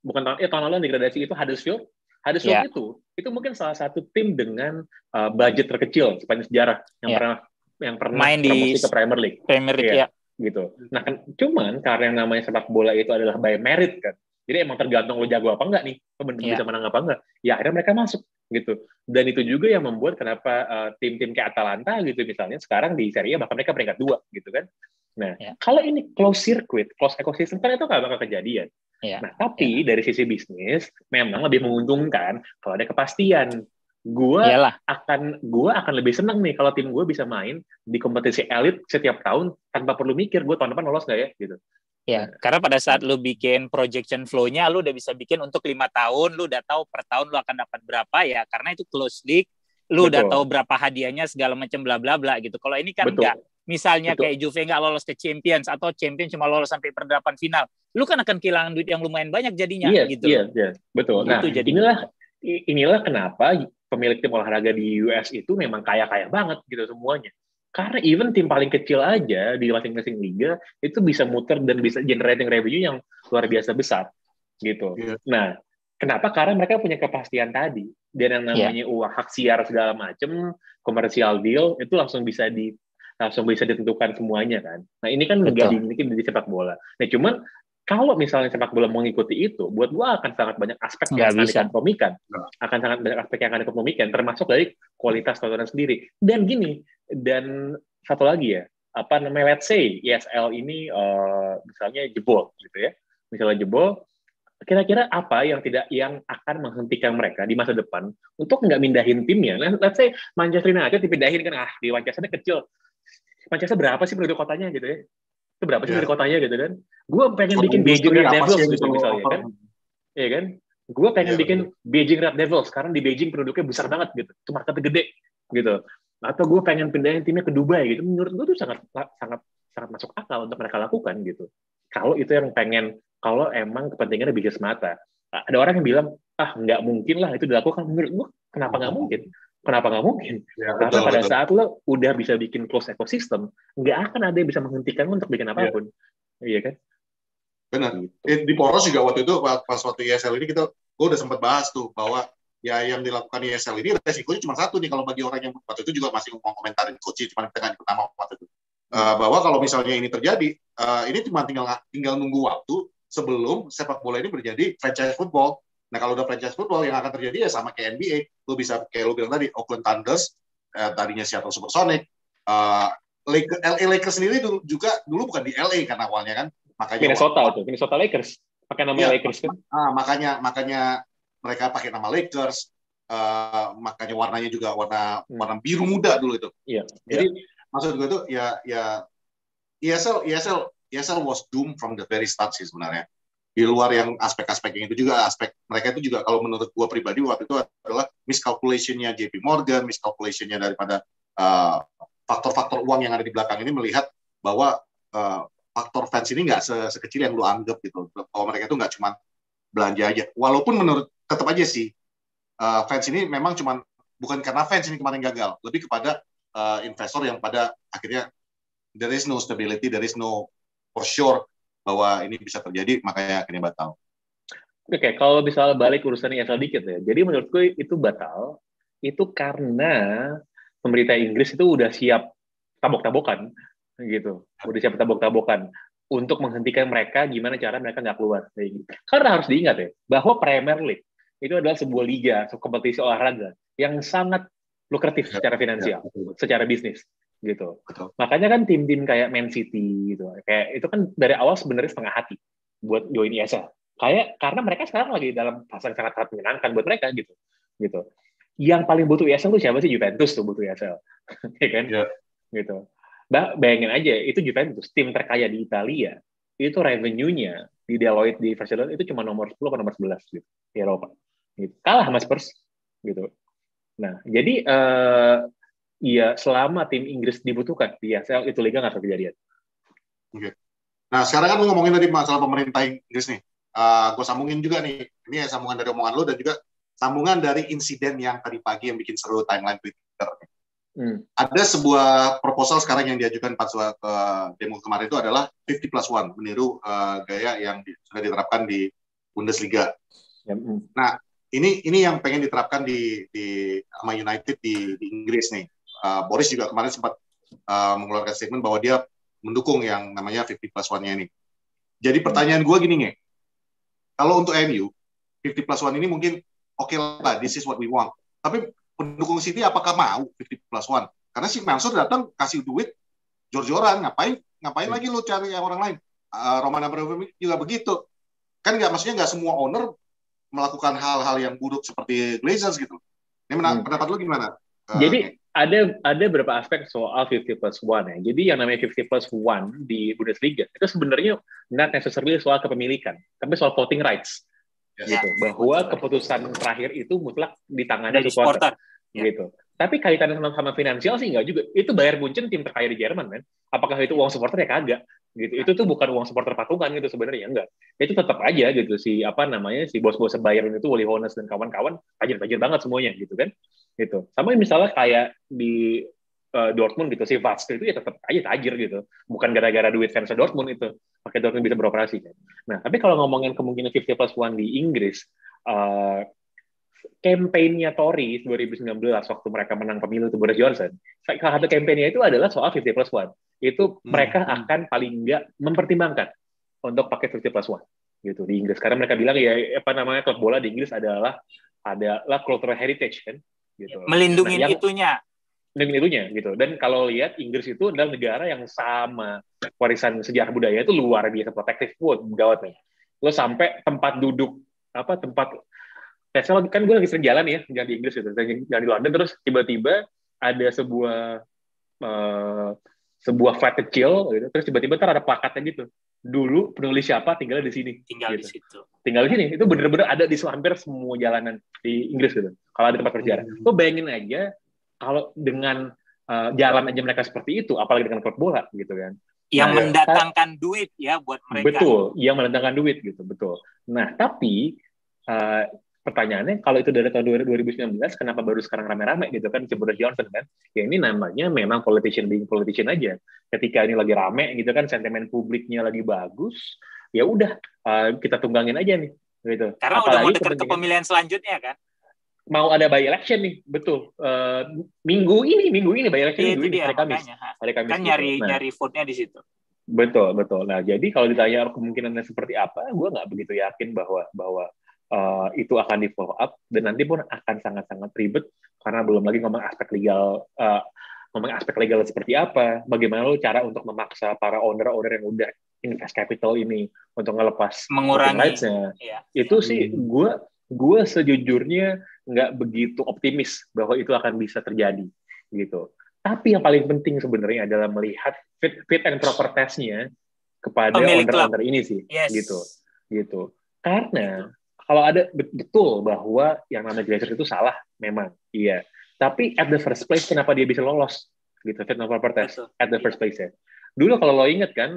tahun lalu degradasi itu Huddersfield itu mungkin salah satu tim dengan budget terkecil sepanjang sejarah yang pernah main di promosi ke Premier League ya. Gitu. Nah, cuman karena yang namanya sepak bola itu adalah by merit kan. Jadi emang tergantung lo jago apa enggak nih, lo bisa menang apa enggak. Ya akhirnya mereka masuk gitu. Dan itu juga yang membuat kenapa tim-tim kayak Atalanta gitu misalnya sekarang di Serie A bahkan mereka peringkat 2 gitu kan. Nah, kalau ini close circuit, close ecosystem kan itu nggak bakal kejadian. Nah, tapi dari sisi bisnis memang lebih menguntungkan kalau ada kepastian. Gue akan lebih senang nih kalau tim gue bisa main di kompetisi elit setiap tahun tanpa perlu mikir gue tahun depan lolos nggak ya gitu. Ya, karena pada saat lu bikin projection flow-nya, lu udah bisa bikin untuk 5 tahun, lu udah tahu per tahun lu akan dapat berapa ya, karena itu close league, lu udah tahu berapa hadiahnya segala macam bla bla bla gitu. Kalau ini kan enggak. Misalnya kayak Juve nggak lolos ke Champions atau Champions cuma lolos sampai perdelapan final, lu kan akan kehilangan duit yang lumayan banyak jadinya gitu. Iya, betul. Nah, inilah kenapa pemilik tim olahraga di US itu memang kaya-kaya banget gitu semuanya. Karena even tim paling kecil aja di masing-masing liga itu bisa muter dan bisa generating revenue yang luar biasa besar gitu. Nah, kenapa? Karena mereka punya kepastian tadi. Dan yang namanya uang hak siar segala macam, komersial deal itu langsung bisa ditentukan semuanya kan. Nah, ini kan nggak dimiliki di sepak bola. Nah, cuman kalau misalnya sepak bola mengikuti itu, buat gua akan sangat banyak aspek yang akan dikompromikan. Termasuk dari kualitas tontonan sendiri. Dan satu lagi ya, let's say ESL ini misalnya jebol gitu ya. Misalnya jebol, kira-kira apa yang akan menghentikan mereka di masa depan untuk nggak mindahin timnya? Let's say Manchester United dipindahin kan, di Manchester kecil. Manchester berapa sih penduduk kotanya gitu ya? Itu berapa sih penduduk kotanya gitu kan? Gue pengen bikin Beijing Red Devils gitu misalnya kan? Iya kan? Gue pengen bikin Beijing Red Devils, sekarang di Beijing penduduknya besar banget gitu, itu marketnya gede gitu. Atau gue pengen pindahin timnya ke Dubai gitu, menurut gue tuh sangat masuk akal untuk mereka lakukan gitu. Kalau itu yang kalau emang kepentingannya bisnis semata. Ada orang yang bilang, nggak mungkin lah itu dilakukan. Menurut gue, kenapa nggak mungkin? Karena pada saat lo udah bisa bikin close ecosystem, nggak akan ada yang bisa menghentikan lo untuk bikin apapun. Iya kan? Benar. Di Poros juga waktu itu, pas waktu ESL ini gue udah sempat bahas tuh, bahwa ya yang dilakukan ESL ini resikonya cuma satu nih, kalau bagi orang yang waktu itu juga masih mau komentarin coach, cuma kita nggak pertama waktu itu. Bahwa kalau misalnya ini terjadi, ini cuma tinggal nunggu waktu sebelum sepak bola ini menjadi franchise football. Nah, kalau udah franchise football, yang akan terjadi ya sama kayak NBA. Lu bisa, kayak lu bilang tadi, Oakland Thunders, tadinya Seattle Supersonics, LA Lakers sendiri dulu bukan di LA kan awalnya kan. Makanya Minnesota Lakers. Pakai nama Lakers kan. Makanya mereka pakai nama Lakers. Makanya warnanya juga warna biru muda dulu itu. Jadi maksud gue itu ya ESL was doomed from the very start sih sebenarnya. Di luar yang aspek-aspek yang itu juga, aspek mereka itu juga kalau menurut gue pribadi waktu itu adalah miscalculation-nya JP Morgan, miscalculation-nya daripada faktor-faktor uang yang ada di belakang ini, melihat bahwa faktor fans ini nggak sekecil yang lu anggap gitu, bahwa mereka itu nggak cuma belanja aja. Walaupun tetap aja sih fans ini memang bukan karena fans ini kemarin gagal, lebih kepada investor yang pada akhirnya there is no stability, there is no for sure bahwa ini bisa terjadi, makanya akhirnya batal. Oke, kalau misalnya balik urusan ESL dikit ya. Jadi menurutku itu batal, itu karena pemerintah Inggris itu udah siap tabok-tabokan, gitu. Udah siap tabok-tabokan untuk menghentikan mereka, gimana cara mereka nggak keluar. Karena harus diingat ya, bahwa Premier League itu adalah sebuah liga, kompetisi olahraga yang sangat lukratif secara finansial, secara bisnis, gitu. Betul. Makanya kan tim-tim kayak Man City, gitu, kayak itu kan dari awal sebenarnya setengah hati buat join ESL. Karena mereka sekarang lagi dalam fase yang sangat menyenangkan buat mereka gitu. Yang paling butuh ESL tuh siapa sih? Juventus tuh butuh ESL, ya kan? Yeah. Gitu. Bayangin aja, itu Juventus, tim terkaya di Italia, itu revenue-nya di Deloitte di Barcelona itu cuma nomor 10 atau nomor 11 gitu, di Eropa. Gitu. Kalah sama Spurs, gitu. Nah, jadi ya selama tim Inggris dibutuhkan di ESL itu liga nggak terjadi. Okay. Nah, sekarang kan lu ngomongin tadi masalah pemerintah Inggris nih. Gue sambungin juga nih, ini sambungan dari omongan lo dan juga sambungan dari insiden yang tadi pagi yang bikin seru timeline Twitter. Ada sebuah proposal sekarang yang diajukan pas ke demo kemarin itu adalah 50+1, meniru gaya yang sudah diterapkan di Bundesliga. Nah, ini yang pengen diterapkan di sama United di Inggris nih. Boris juga kemarin sempat mengeluarkan statement bahwa dia mendukung yang namanya 50+1-nya ini. Jadi pertanyaan gue gini nih, kalau untuk MU, 50+1 ini mungkin oke lah, this is what we want. Tapi pendukung City apakah mau 50+1? Karena si Mansur datang kasih duit jor-joran, ngapain lagi lu cari yang orang lain? Roman Abramovich juga begitu. Kan maksudnya nggak semua owner melakukan hal-hal yang buruk seperti Glazers gitu. Ini pendapat lu gimana? Jadi ada beberapa aspek soal 50+1 ya. Jadi yang namanya 50+1 di Bundesliga itu sebenarnya not necessarily soal kepemilikan, tapi soal voting rights. Gitu. Bahwa keputusan terakhir itu mutlak di tangannya supporter. Gitu. Tapi kaitannya sama finansial sih nggak juga. Itu Bayern Munchen tim terkaya di Jerman, kan. Apakah itu uang supporter ya kagak? Gitu. Itu tuh bukan uang supporter patungan gitu sebenarnya, enggak. Itu tetap aja gitu si bos-bos Bayern itu Uli Hoeneß dan kawan-kawan tajir-tajir banget semuanya gitu kan. Gitu. Sama misalnya kayak di Dortmund gitu, si Watzke itu ya tetap aja tajir gitu. Bukan gara-gara duit fans Dortmund itu. Pakai Dortmund bisa beroperasi kan. Nah, tapi kalau ngomongin kemungkinan 50+1 di Inggris, kampanye Tory 2019 waktu mereka menang pemilu itu Boris Johnson, salah satu kampanye itu adalah soal 50+1. Itu mereka akan paling enggak mempertimbangkan untuk pakai 50+1 gitu di Inggris. Karena mereka bilang ya klub bola di Inggris adalah cultural heritage kan gitu. Melindungi itunya gitu. Dan kalau lihat Inggris itu adalah negara yang sama warisan sejarah budaya itu luar biasa protektif, gawat nih. Lo sampai tempat duduk kan gue lagi sering jalan di Inggris gitu, jalan di London, terus tiba-tiba ada sebuah flat kecil gitu, terus tiba-tiba ada plakatnya gitu. Dulu penulis siapa tinggal di sini. Tinggal di situ. Tinggal di sini. Itu bener-bener ada di hampir semua jalanan di Inggris gitu. Kalau ada tempat bersejarah. Lo bayangin aja kalau dengan jalan aja mereka seperti itu, apalagi dengan klub bola gitu kan. Yang mendatangkan duit ya buat mereka. Betul, yang mendatangkan duit gitu, betul. Nah, tapi pertanyaannya kalau itu dari tahun 2019, kenapa baru sekarang rame-rame gitu kan, Boris Johnson kan? Ya ini namanya memang politician being politician aja. Ketika ini lagi rame gitu kan, sentimen publiknya lagi bagus, ya udah kita tunggangin aja nih gitu. Karena apalagi udah mau dekat ke pemilihan selanjutnya kan. Mau ada by election nih, betul. Minggu ini by election hari Kamis. Kan nyari vote-nya di situ. Betul. Nah, jadi kalau ditanya kemungkinannya seperti apa, gue nggak begitu yakin bahwa itu akan di follow up, dan nanti pun akan sangat-sangat ribet karena belum lagi ngomong aspek legal seperti apa, bagaimana lo cara untuk memaksa para owner yang udah invest capital ini untuk ngelepas mengurangi rights-nya. Itu sih gue sejujurnya nggak begitu optimis bahwa itu akan bisa terjadi gitu. Tapi yang paling penting sebenarnya adalah melihat fit and proper test-nya kepada owner ini sih, gitu. Karena kalau ada betul bahwa yang namanya Glazer itu salah, memang iya. Tapi at the first place kenapa dia bisa lolos gitu fit and proper test at the first place ya. Dulu kalau lo inget kan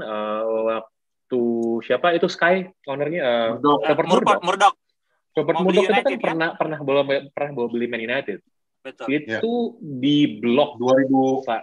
waktu siapa itu Sky ownernya Murdoch. Robert Mau beli Murdoch itu kan United, ya? pernah bawa beli Man United. Betul. Itu di blok 2004.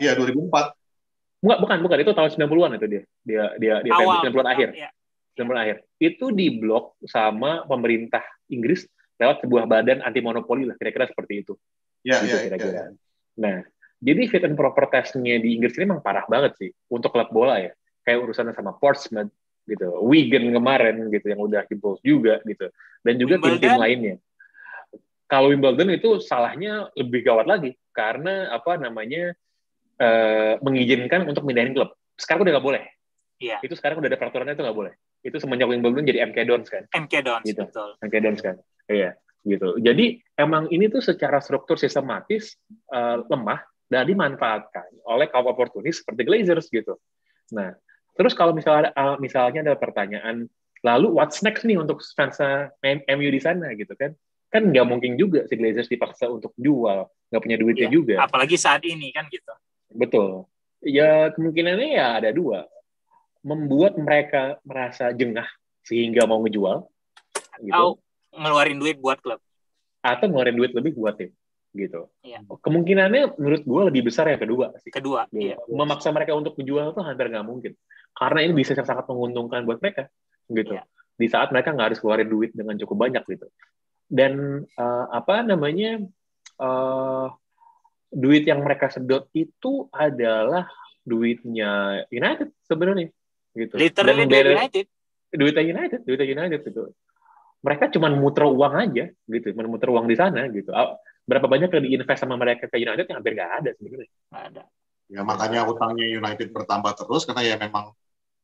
bukan itu tahun 90-an itu dia Awal. 90-an akhir. Ya. 90-an akhir. Itu di blok sama pemerintah Inggris lewat sebuah badan anti monopoli lah, kira-kira seperti itu. Gitu kira-kira. Nah, jadi fit and proper test-nya di Inggris ini memang parah banget sih untuk klub bola ya. Kayak urusannya sama Portsmouth gitu, Wigan kemarin gitu yang udah jebol juga gitu. Dan juga tim-tim lainnya. Kalau Wimbledon itu salahnya lebih gawat lagi karena mengizinkan untuk mindahin klub. Sekarang udah nggak boleh. Iya. Itu sekarang udah ada peraturannya, itu nggak boleh. Itu semenjak Wimbledon jadi MK Dons kan. MK Dons, gitu. Betul. MK Dons kan. Iya, gitu. Jadi emang ini tuh secara struktur sistematis lemah dan dimanfaatkan oleh kaum oportunis seperti Glazers gitu. Nah, terus kalau misalnya ada pertanyaan, lalu what's next nih untuk fans MU di sana gitu kan? Kan nggak mungkin juga si Glazers dipaksa untuk jual, nggak punya duitnya juga. Apalagi saat ini kan gitu. Betul. Ya kemungkinannya ya ada dua. Membuat mereka merasa jengah sehingga mau ngejual. Gitu. Atau ngeluarin duit buat klub. Atau ngeluarin duit lebih buat tim. Gitu. Iya. Kemungkinannya menurut gue lebih besar yang kedua sih. Kedua, gitu. iya. Memaksa mereka untuk menjual itu hampir nggak mungkin. Karena ini bisa sangat menguntungkan buat mereka. Gitu. Iya. Di saat mereka nggak harus keluarin duit dengan cukup banyak gitu. Dan duit yang mereka sedot itu adalah duitnya United sebenarnya gitu. Literally duitnya United gitu. Mereka cuma muter uang aja gitu, muter uang di sana gitu. Berapa banyak yang diinvest sama mereka ke United yang hampir nggak ada sebenarnya. Nggak ada. Ya makanya utangnya United bertambah terus karena ya memang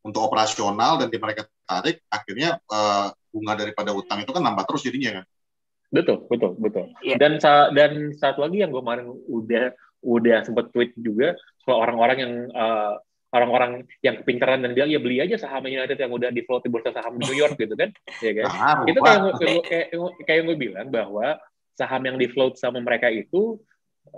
untuk operasional dan di mereka tarik, akhirnya bunga daripada utang itu kan nambah terus jadinya kan. Betul. Yeah. Dan satu lagi yang gue kemarin udah sempat tweet juga soal orang-orang yang kepintaran dan bilang ya beli aja saham United yang udah di float di bursa saham New York gitu kan, ya kan? Itu kayak gue bilang bahwa saham yang di float sama mereka itu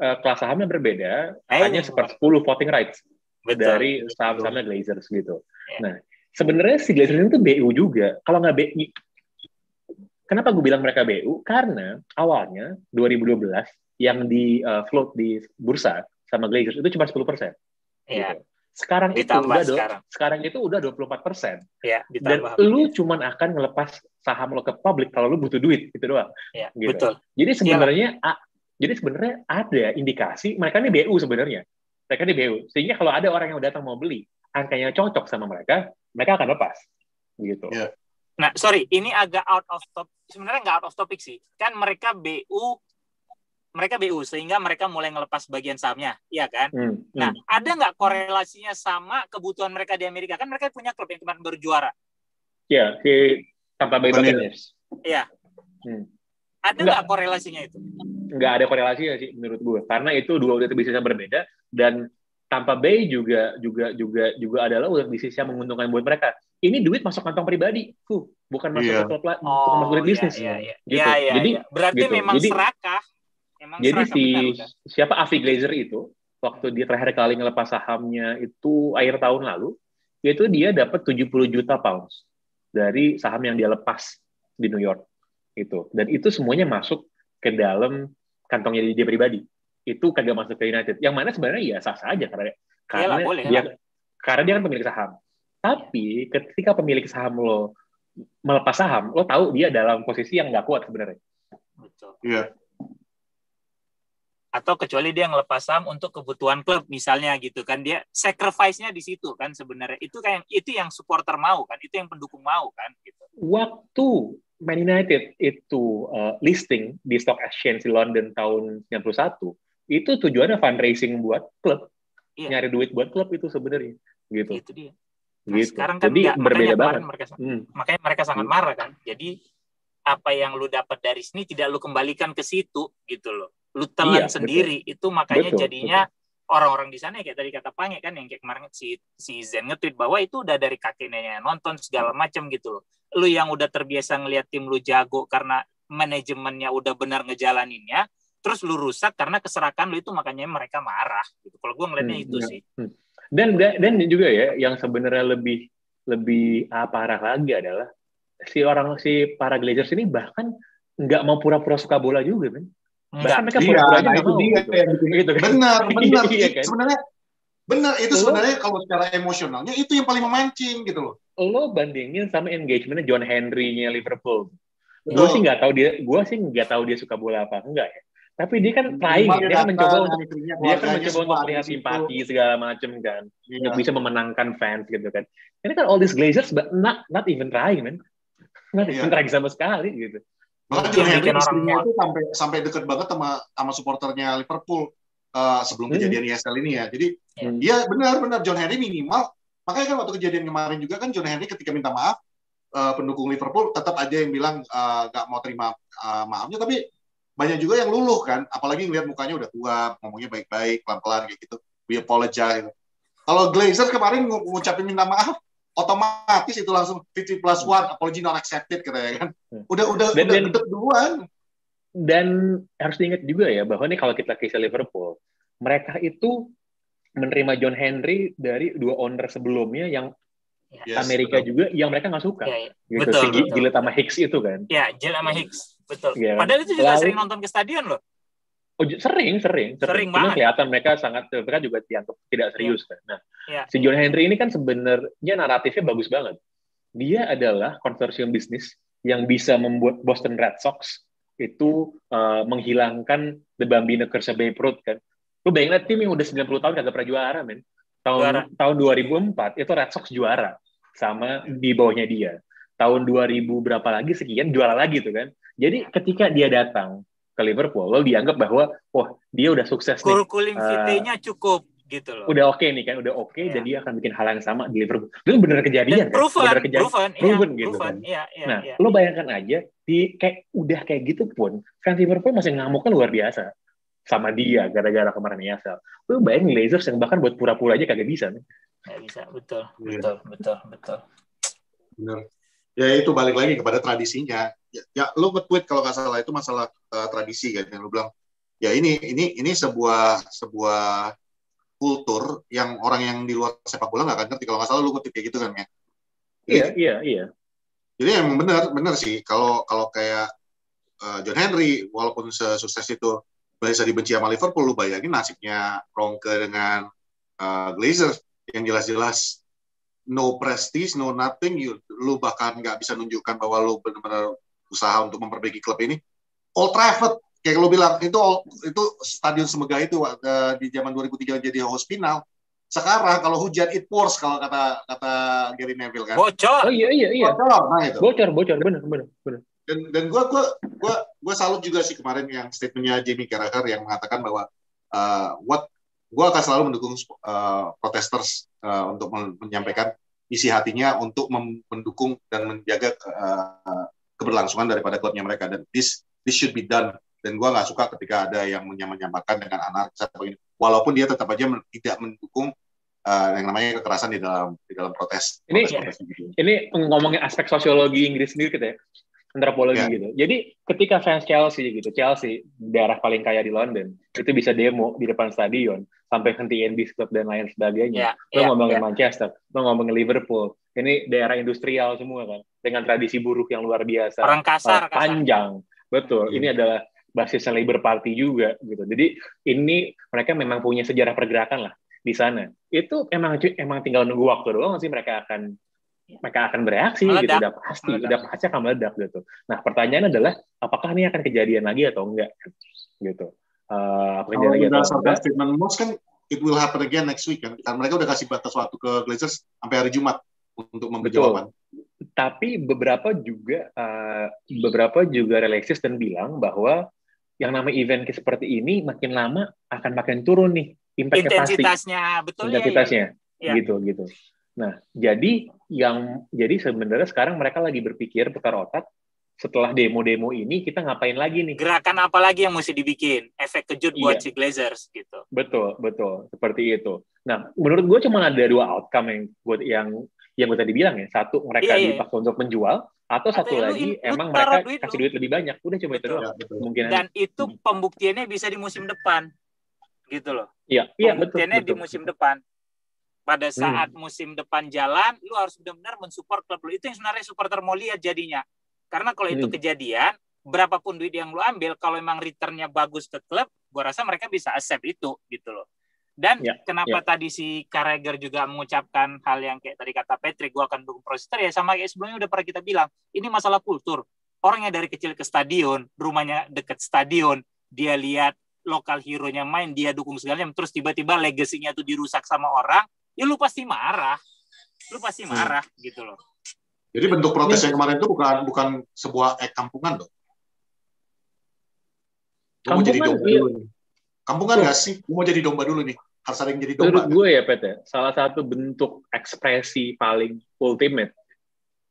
kelas sahamnya berbeda, hanya 1/10 voting rights. Betul. Dari saham-sahamnya Glazers gitu. Yeah. Nah, sebenarnya si Glazers itu BU juga. Kalau nggak BU, kenapa gue bilang mereka BU? Karena awalnya 2012 yang di float di bursa sama Glazers itu cuma 10%. Iya. Gitu. Sekarang itu udah 24%. Iya, ditambah. Dan lu cuma akan ngelepas saham lo ke publik kalau lu butuh duit, gitu doang. Iya, gitu. Betul. Jadi sebenarnya ada indikasi mereka ini BU sebenarnya. Mereka ini BU. Sehingga kalau ada orang yang datang mau beli, angkanya cocok sama mereka akan lepas. Gitu. Yeah. Nah, sorry, ini agak out of topic. Sebenarnya nggak out of topic sih. Kan mereka BU sehingga mereka mulai ngelepas bagian sahamnya, iya kan? Nah, ada nggak korelasinya sama kebutuhan mereka di Amerika? Kan mereka punya klub yang kemarin baru juara. Iya, si Tampa Bay Buccaneers. Iya. Ada nggak korelasinya itu? Nggak ada korelasinya sih menurut gue, karena itu dua unit bisnis yang berbeda dan Tampa Bay juga adalah unit bisnis yang menguntungkan buat mereka. Ini duit masuk kantong pribadi, bukan masuk ke klub, bukan masuk duit bisnis. Gitu. Jadi berarti gitu. Memang serakah. Jadi siapa Avi Glazer itu waktu dia terakhir kali ngelepas sahamnya itu akhir tahun lalu, itu dia dapat 70 juta pounds dari saham yang dia lepas di New York itu. Dan itu semuanya masuk ke dalam kantongnya dia pribadi. Itu kagak masuk ke United. Yang mana sebenarnya ya sah-sah aja karena dia kan pemilik saham. Tapi ketika pemilik saham lo melepas saham, lo tahu dia dalam posisi yang nggak kuat sebenarnya. Betul. Iya. Atau kecuali dia ngelepas saham untuk kebutuhan klub misalnya gitu kan, dia sacrifice-nya di situ kan sebenarnya. Itu yang supporter mau kan, itu yang pendukung mau kan gitu. Waktu Man United itu listing di Stock Exchange di London tahun 91, itu tujuannya fundraising buat klub. Iya. Nyari duit buat klub itu sebenarnya gitu. Itu dia. Nah, gitu. Sekarang kan jadi berbeda banget. Makanya mereka sangat marah kan. Jadi apa yang lu dapat dari sini tidak lu kembalikan ke situ gitu loh. Lu telan sendiri. Betul. Itu makanya jadinya orang-orang di sana kayak tadi kata Pange kan, yang kayak kemarin si Zen nge-tweet bahwa itu udah dari kakek neneknya nonton segala macam gitu loh. Lu yang udah terbiasa ngelihat tim lu jago karena manajemennya udah benar ngejalaninnya, terus lu rusak karena keserakan lu itu, makanya mereka marah gitu. Kalau gue ngeliatnya itu sih. Dan juga ya yang sebenarnya lebih parah lagi adalah si para Glazers ini bahkan nggak mau pura-pura suka bola juga, kan? Bahkan mereka Iya, pura-pura aja nah nggak itu mau. dia Gitu. yang bikin. Gitu, kan? Benar. Iya, kan? Sebenarnya benar, itu Lo, sebenarnya kalau secara emosionalnya itu yang paling memancing gitu loh. lo bandingin sama engagementnya John Henry-nya Liverpool. Gue sih Betul. nggak tahu dia suka bola apa enggak ya. Tapi dia kan trying Minimal ya, dia dia kan datang, istrinya, dia kan keluarganya mencoba semua untuk ada di terlihat situ. simpati segala macam kan, untuk Iya. bisa memenangkan fans gitu kan. Ini kan all these Glazers but not even trying, man. Not even trying sama sekali gitu. Bahkan Itu John yang Henry bikin orang istrinya muak. itu sampai deket banget sama supporternya Liverpool sebelum kejadian ESL ini ya. Jadi dia benar John Henry minimal, makanya kan waktu kejadian kemarin juga kan John Henry ketika minta maaf, pendukung Liverpool tetap aja yang bilang nggak mau terima maafnya, tapi banyak juga yang luluh kan, apalagi ngeliat mukanya udah tua, ngomongnya baik-baik, pelan-pelan kayak gitu, we apologize. Kalau Glazer kemarin ngucapin minta maaf, otomatis itu langsung 50+1, apology not accepted katanya kan. Udah gede duluan. Dan harus diingat juga ya, bahwa nih kalau kita kisah Liverpool, mereka itu menerima John Henry dari 2 owner sebelumnya yang Amerika betul. Juga yang mereka nggak suka. Gitu. Betul, si Gillett sama Hicks itu kan. Ya, Gillett sama Hicks. Betul. Ya, padahal itu juga sering nonton ke stadion loh. Oh, sering cuma kelihatan mereka juga dianggap tidak serius kan. Nah, si John Henry ini kan sebenarnya naratifnya bagus banget. Dia adalah konsorsium bisnis yang bisa membuat Boston Red Sox itu menghilangkan the Bambino Curse Babe Ruth kan. Lu bayangin tim yang udah 90 tahun kagak pernah juara, men. Tahun 2004 itu Red Sox juara sama di bawahnya dia. Tahun 2000 berapa lagi sekian juara lagi tuh kan. Jadi ketika dia datang ke Liverpool, lo dianggap bahwa dia udah sukses nih. Kurikulum vitae-nya cukup gitu loh. Udah oke nih kan, dan dia akan bikin hal yang sama di Liverpool. Itu benar kejadian kan? Proven gitu kan. Nah, lo bayangkan aja udah kayak gitu pun fans Liverpool masih ngamuknya luar biasa sama dia gara-gara kemarin ESL. Lo bayangin Glazers yang bahkan buat pura-pura aja kagak bisa nih. Nggak bisa, betul. Benar. Ya itu balik lagi kepada tradisinya. Ya lo nge-tweet kalau nggak salah itu masalah tradisi kan, yang lo bilang ya ini sebuah kultur yang orang yang di luar sepak bola nggak akan ngerti. Kalau nggak salah lo nge-tweet kayak gitu kan ya. Iya. Jadi emang benar sih kalau kayak John Henry walaupun sukses itu bisa dibenci sama Liverpool, lo bayangin nasibnya Ronke dengan Glazers yang jelas-jelas no prestige, no nothing, lu bahkan nggak bisa nunjukkan bahwa lu benar-benar usaha untuk memperbaiki klub ini. Old Trafford, kayak lu bilang, itu stadion semegah itu di zaman 2003 jadi host final. Sekarang kalau hujan it pours, kalau kata Gary Neville kan. Bocor. Oh iya. Bocor, nah itu. Bocor, benar. Dan gue salut juga sih kemarin yang statementnya Jamie Carragher yang mengatakan bahwa gue akan selalu mendukung protesters untuk menyampaikan isi hatinya untuk mendukung dan menjaga keberlangsungan daripada klubnya mereka, dan this should be done. Dan gue nggak suka ketika ada yang menyamakan dengan anarkis atau ini, walaupun dia tetap aja tidak mendukung yang namanya kekerasan di dalam protes. Ini ngomongin aspek sosiologi Inggris sendiri gitu ya. Antropologi gitu. Jadi ketika fans Chelsea daerah paling kaya di London, itu bisa demo di depan stadion sampai hentiin bis klub dan lain sebagainya. Lo ngomongin Manchester, lo ngomongin Liverpool, ini daerah industrial semua kan, dengan tradisi buruh yang luar biasa. Orang kasar. Panjang. Betul. Ini adalah basisnya Labour Party juga gitu. Jadi ini mereka memang punya sejarah pergerakan lah di sana. Itu emang tinggal nunggu waktu doang sih mereka akan bereaksi meledak. Gitu, udah pasti akan meledak gitu. Nah, pertanyaannya adalah apakah ini akan kejadian lagi atau enggak gitu. Kalau berdasarkan statement Moss kan it will happen again next week kan. Karena mereka udah kasih batas waktu ke Glazers sampai hari Jumat untuk memberi jawaban. Tapi beberapa juga realistis dan bilang bahwa yang namanya event seperti ini makin lama akan makin turun nih intensitasnya, betul ya. Gitu. Nah, jadi sebenarnya sekarang mereka lagi berpikir putar otak, setelah demo-demo ini kita ngapain lagi nih? Gerakan apa lagi yang mesti dibikin? Efek kejut buat si Glazers gitu. Betul, seperti itu. Nah, menurut gue cuma ada 2 outcome yang gue tadi bilang ya. Satu, mereka dipaksa untuk menjual, atau satu lagi emang mereka kasih duit lebih banyak. Udah cuma itu doang. Dan itu pembuktiannya bisa di musim depan. Gitu loh. Iya, pembuktiannya betul. Di musim depan. Pada saat musim depan jalan, lu harus benar-benar mensupport klub lu. Itu yang sebenarnya supporter mau lihat jadinya. Karena kalau itu kejadian, berapapun duit yang lu ambil, kalau memang return-nya bagus ke klub, gue rasa mereka bisa accept itu gitu loh. Dan kenapa tadi si Carragher juga mengucapkan hal yang kayak tadi kata Patrick, gue akan dukung Proyector, ya sama kayak sebelumnya udah pernah kita bilang, ini masalah kultur. Orang yang dari kecil ke stadion, rumahnya deket stadion, dia lihat lokal hero-nya main, dia dukung segalanya, terus tiba-tiba legasinya tuh dirusak sama orang, ya lu pasti marah. Gitu loh. Jadi bentuk protes yang kemarin itu bukan sebuah kampungan loh. Mau jadi domba dulu nih. Kampungan nggak sih? Mau jadi domba dulu nih. Harus ada yang jadi domba. Menurut gue ya, Pet, salah satu bentuk ekspresi paling ultimate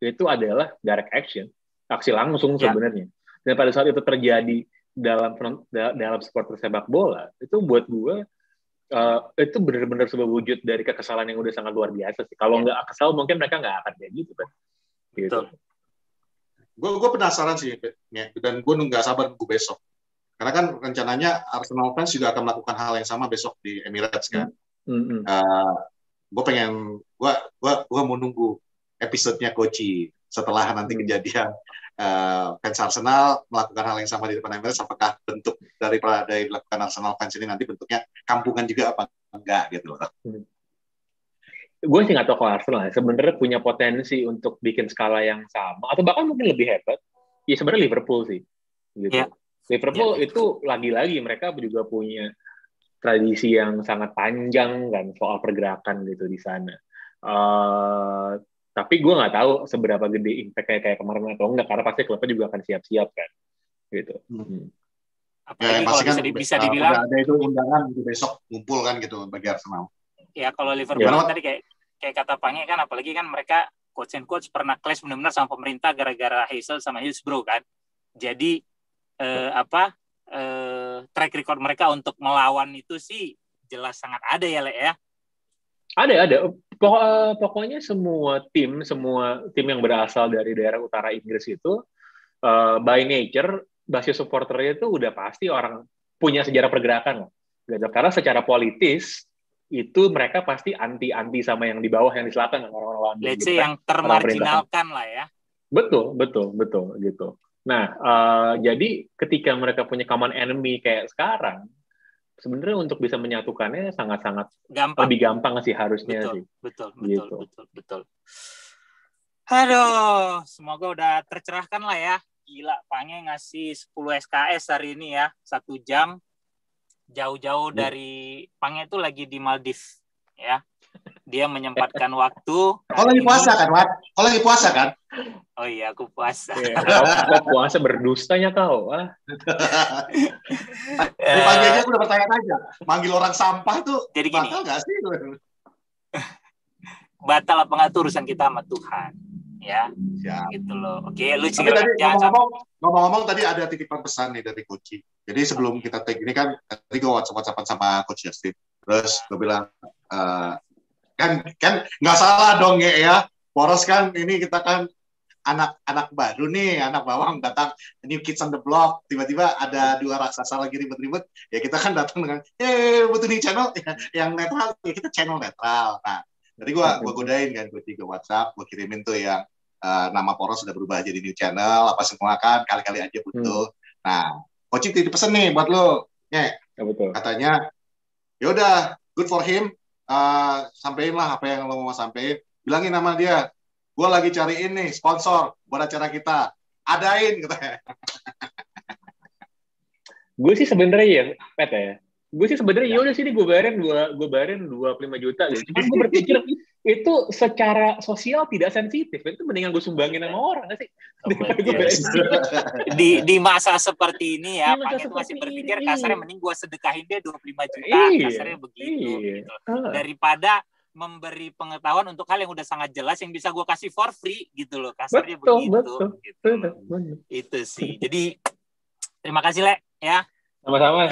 itu adalah direct action, aksi langsung sebenarnya. Dan pada saat itu terjadi dalam supporter sepak bola, itu buat gue itu benar-benar sebuah wujud dari kekesalan yang udah sangat luar biasa sih. Kalau nggak kesal, mungkin mereka nggak akan kayak gitu, Pet. Gitu. Gue penasaran sih, dan gue nggak sabar nunggu besok. Karena kan rencananya Arsenal fans juga akan melakukan hal yang sama besok di Emirates kan. Gue mau nunggu episodenya Koci setelah nanti kejadian fans Arsenal melakukan hal yang sama di depan Emirates. Apakah bentuk dari dilakukan Arsenal fans ini nanti bentuknya kampungan juga apa enggak gitu loh. Gue sih nggak tahu kalau Arsenal sebenarnya punya potensi untuk bikin skala yang sama atau bahkan mungkin lebih hebat. Ya sebenarnya Liverpool sih. Gitu. Liverpool itu lagi-lagi mereka juga punya tradisi yang sangat panjang kan soal pergerakan gitu di sana. Tapi gue nggak tahu seberapa gede impact-nya kayak kemarin atau enggak, karena pasti klubnya juga akan siap-siap kan. Gitu. Apalagi kalau kan bisa dibilang ada itu undangan untuk besok ngumpul kan gitu bagi Arsenal. Ya kalau Liverpool tadi kayak kata Pange kan, apalagi kan mereka coach pernah clash benar-benar sama pemerintah gara-gara Hazel sama Hillsborough kan. Jadi track record mereka untuk melawan itu sih jelas sangat ada ya, Le ya. Ada. Pokoknya semua tim yang berasal dari daerah utara Inggris itu by nature basis supporternya itu udah pasti orang punya sejarah pergerakan, gitu. Karena secara politis itu mereka pasti anti sama yang di bawah, yang di selatan, orang-orang let's say yang termarginalkan lah ya. Betul gitu. Nah, jadi ketika mereka punya common enemy kayak sekarang, sebenarnya untuk bisa menyatukannya sangat-sangat lebih gampang sih harusnya sih. Betul. Aduh, semoga udah tercerahkan lah ya. Gila, Pange ngasih 10 SKS hari ini ya, 1 jam. Jauh-jauh dari Pange itu lagi di Maldives ya. Dia menyempatkan waktu. Kau lagi puasa kan, Mat? Kau lagi puasa kan? Oh iya, aku puasa. Kau puasa berdustanya kau. Pagi aja aku udah bertanya-tanya. Manggil orang sampah tuh jadi gini, batal nggak sih? Batal apa nggak tuh urusan kita sama Tuhan. Ya, gitu loh. Oke, lu tapi tadi ngomong-ngomong tadi ada titipan pesan nih dari Coach. Jadi sebelum kita take ini kan, tadi gue WhatsApp-an sama Coach Justin. Terus gue bilang, kan nggak salah dong ya. Poros kan ini kita kan anak baru nih, anak bawang datang, new kids on the block. Tiba-tiba ada 2 raksasa lagi ribet-ribet. Ya kita kan datang dengan, butuh nih channel yang netral. Ya kita channel netral. Nah, tadi gue godain kan Coach ke WhatsApp, gue kirimin tuh yang nama Poros sudah berubah jadi new channel, apa semua kan, kali-kali aja butuh. Nah, Coach titip pesen nih buat lo. Katanya, yaudah, good for him. Sampein lah apa yang lo mau sampein. Bilangin nama dia, gue lagi cariin nih sponsor buat acara kita. Adain, katanya. Gue sih sebenarnya ya, Pet ya. Gue sih sebenarnya ya udah sini gue bayarin 25 juta gitu. Cuman gue berpikir itu secara sosial tidak sensitif. Itu mendingan gue sumbangin sama orang nggak sih? Di masa seperti ini ya, Pak itu masih berpikir kasarnya mending gue sedekahin dia 25 juta, kasarnya begitu. Gitu. Daripada memberi pengetahuan untuk hal yang udah sangat jelas yang bisa gue kasih for free gitu loh, kasarnya begitu. Gitu. Itu sih. Jadi terima kasih Le ya. Sama-sama.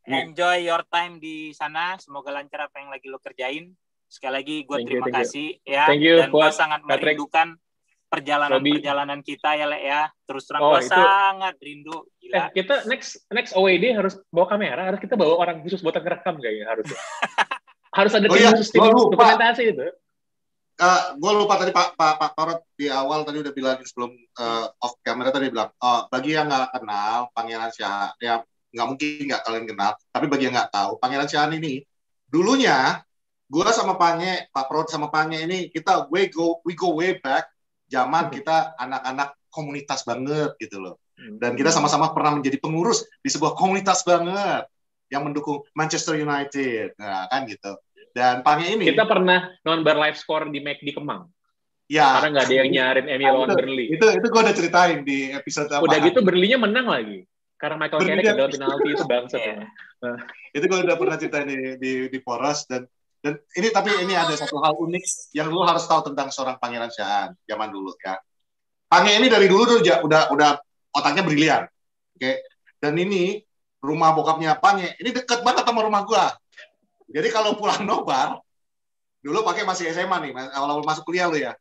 Enjoy your time di sana. Semoga lancar apa yang lagi lo kerjain. Sekali lagi gue terima kasih ya. Dan gue sangat merindukan perjalanan kita ya Le ya. Terus terang gue sangat rindu. Gila. Kita next OAD harus bawa kamera. Harus kita bawa orang khusus buat ngerekam kayaknya harusnya. Harus ada tim khusus tim dokumentasi itu. gue lupa tadi Pak Torot di awal tadi udah bilang sebelum off camera tadi bilang, bagi yang nggak kenal Pangeran Siahaan, ya nggak mungkin nggak kalian kenal, tapi bagi yang nggak tahu Pangeran Siahaan ini dulunya gue sama Pak Torot sama Pange ini kita we go way back zaman kita anak-anak komunitas banget gitu loh, dan kita sama-sama pernah menjadi pengurus di sebuah komunitas banget yang mendukung Manchester United, nah kan gitu. Dan Pange ini kita pernah nonbar live score di McD Kemang. Ya. Karena nggak ada yang nyarin MU lawan Burnley. Itu gue udah ceritain di episode apa. Udah gitu Burnley-nya menang lagi. Karena Michael Carrick dalam penalti itu bangsat. Itu gue udah pernah ceritain di Poros, dan ini tapi ini ada satu hal unik yang lu harus tahu tentang seorang Pangeran Siahaan zaman dulu ya. Pange ini dari dulu tuh udah otaknya brilian. Oke. Dan ini rumah bokapnya Pange ini deket banget sama rumah gua. Jadi kalau pulang nobar, dulu pakai masih SMA nih, awal-awal masuk kuliah lu ya.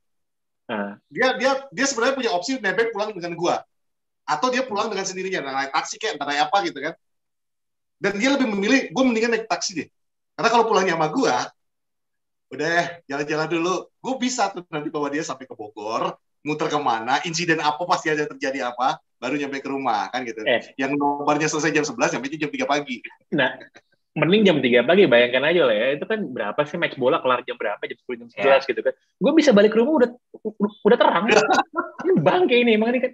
Dia sebenarnya punya opsi nebeng pulang dengan gua, atau dia pulang dengan sendirinya, naik taksi kayak entah naik apa gitu kan. Dan dia lebih memilih gua mendingan naik taksi deh, karena kalau pulangnya sama gua, udah jalan-jalan dulu, gua bisa tuh nanti bawa dia sampai ke Bogor, muter kemana, insiden apa pasti ada terjadi apa, baru nyampe ke rumah kan gitu. Yang nobarnya selesai jam 11, sampai jam 3 pagi. Nah, mending jam 3 pagi, bayangkan aja lah ya, itu kan berapa sih match bola kelar jam berapa, jam 10, jam 11 gitu kan. Gue bisa balik ke rumah udah terang. Ini bangke ini, emang ini kan.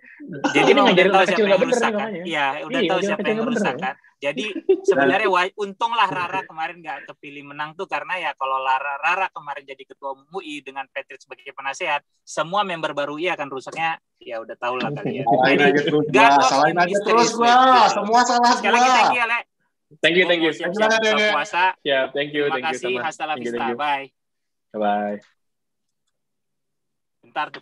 Jadi ini udah ngajarin tahu anak kecil siapa yang nggak bener merusak kan. namanya. Iya, udah tahu siapa yang merusak kan. Jadi sebenarnya untunglah Rara kemarin nggak kepilih menang tuh, karena ya kalau Rara kemarin jadi ketua umum UI dengan Patrick sebagai penasehat, semua member baru UI akan rusaknya, ya udah tahu lah kalian. Salahin aja terus gua. Semua salah gua. Sekali lagi thank you, Ale. Thank you. Siap-siap buka puasa. Ya, thank you. Terima kasih. Hasta la vista. Bye. Bye. Bentar tuh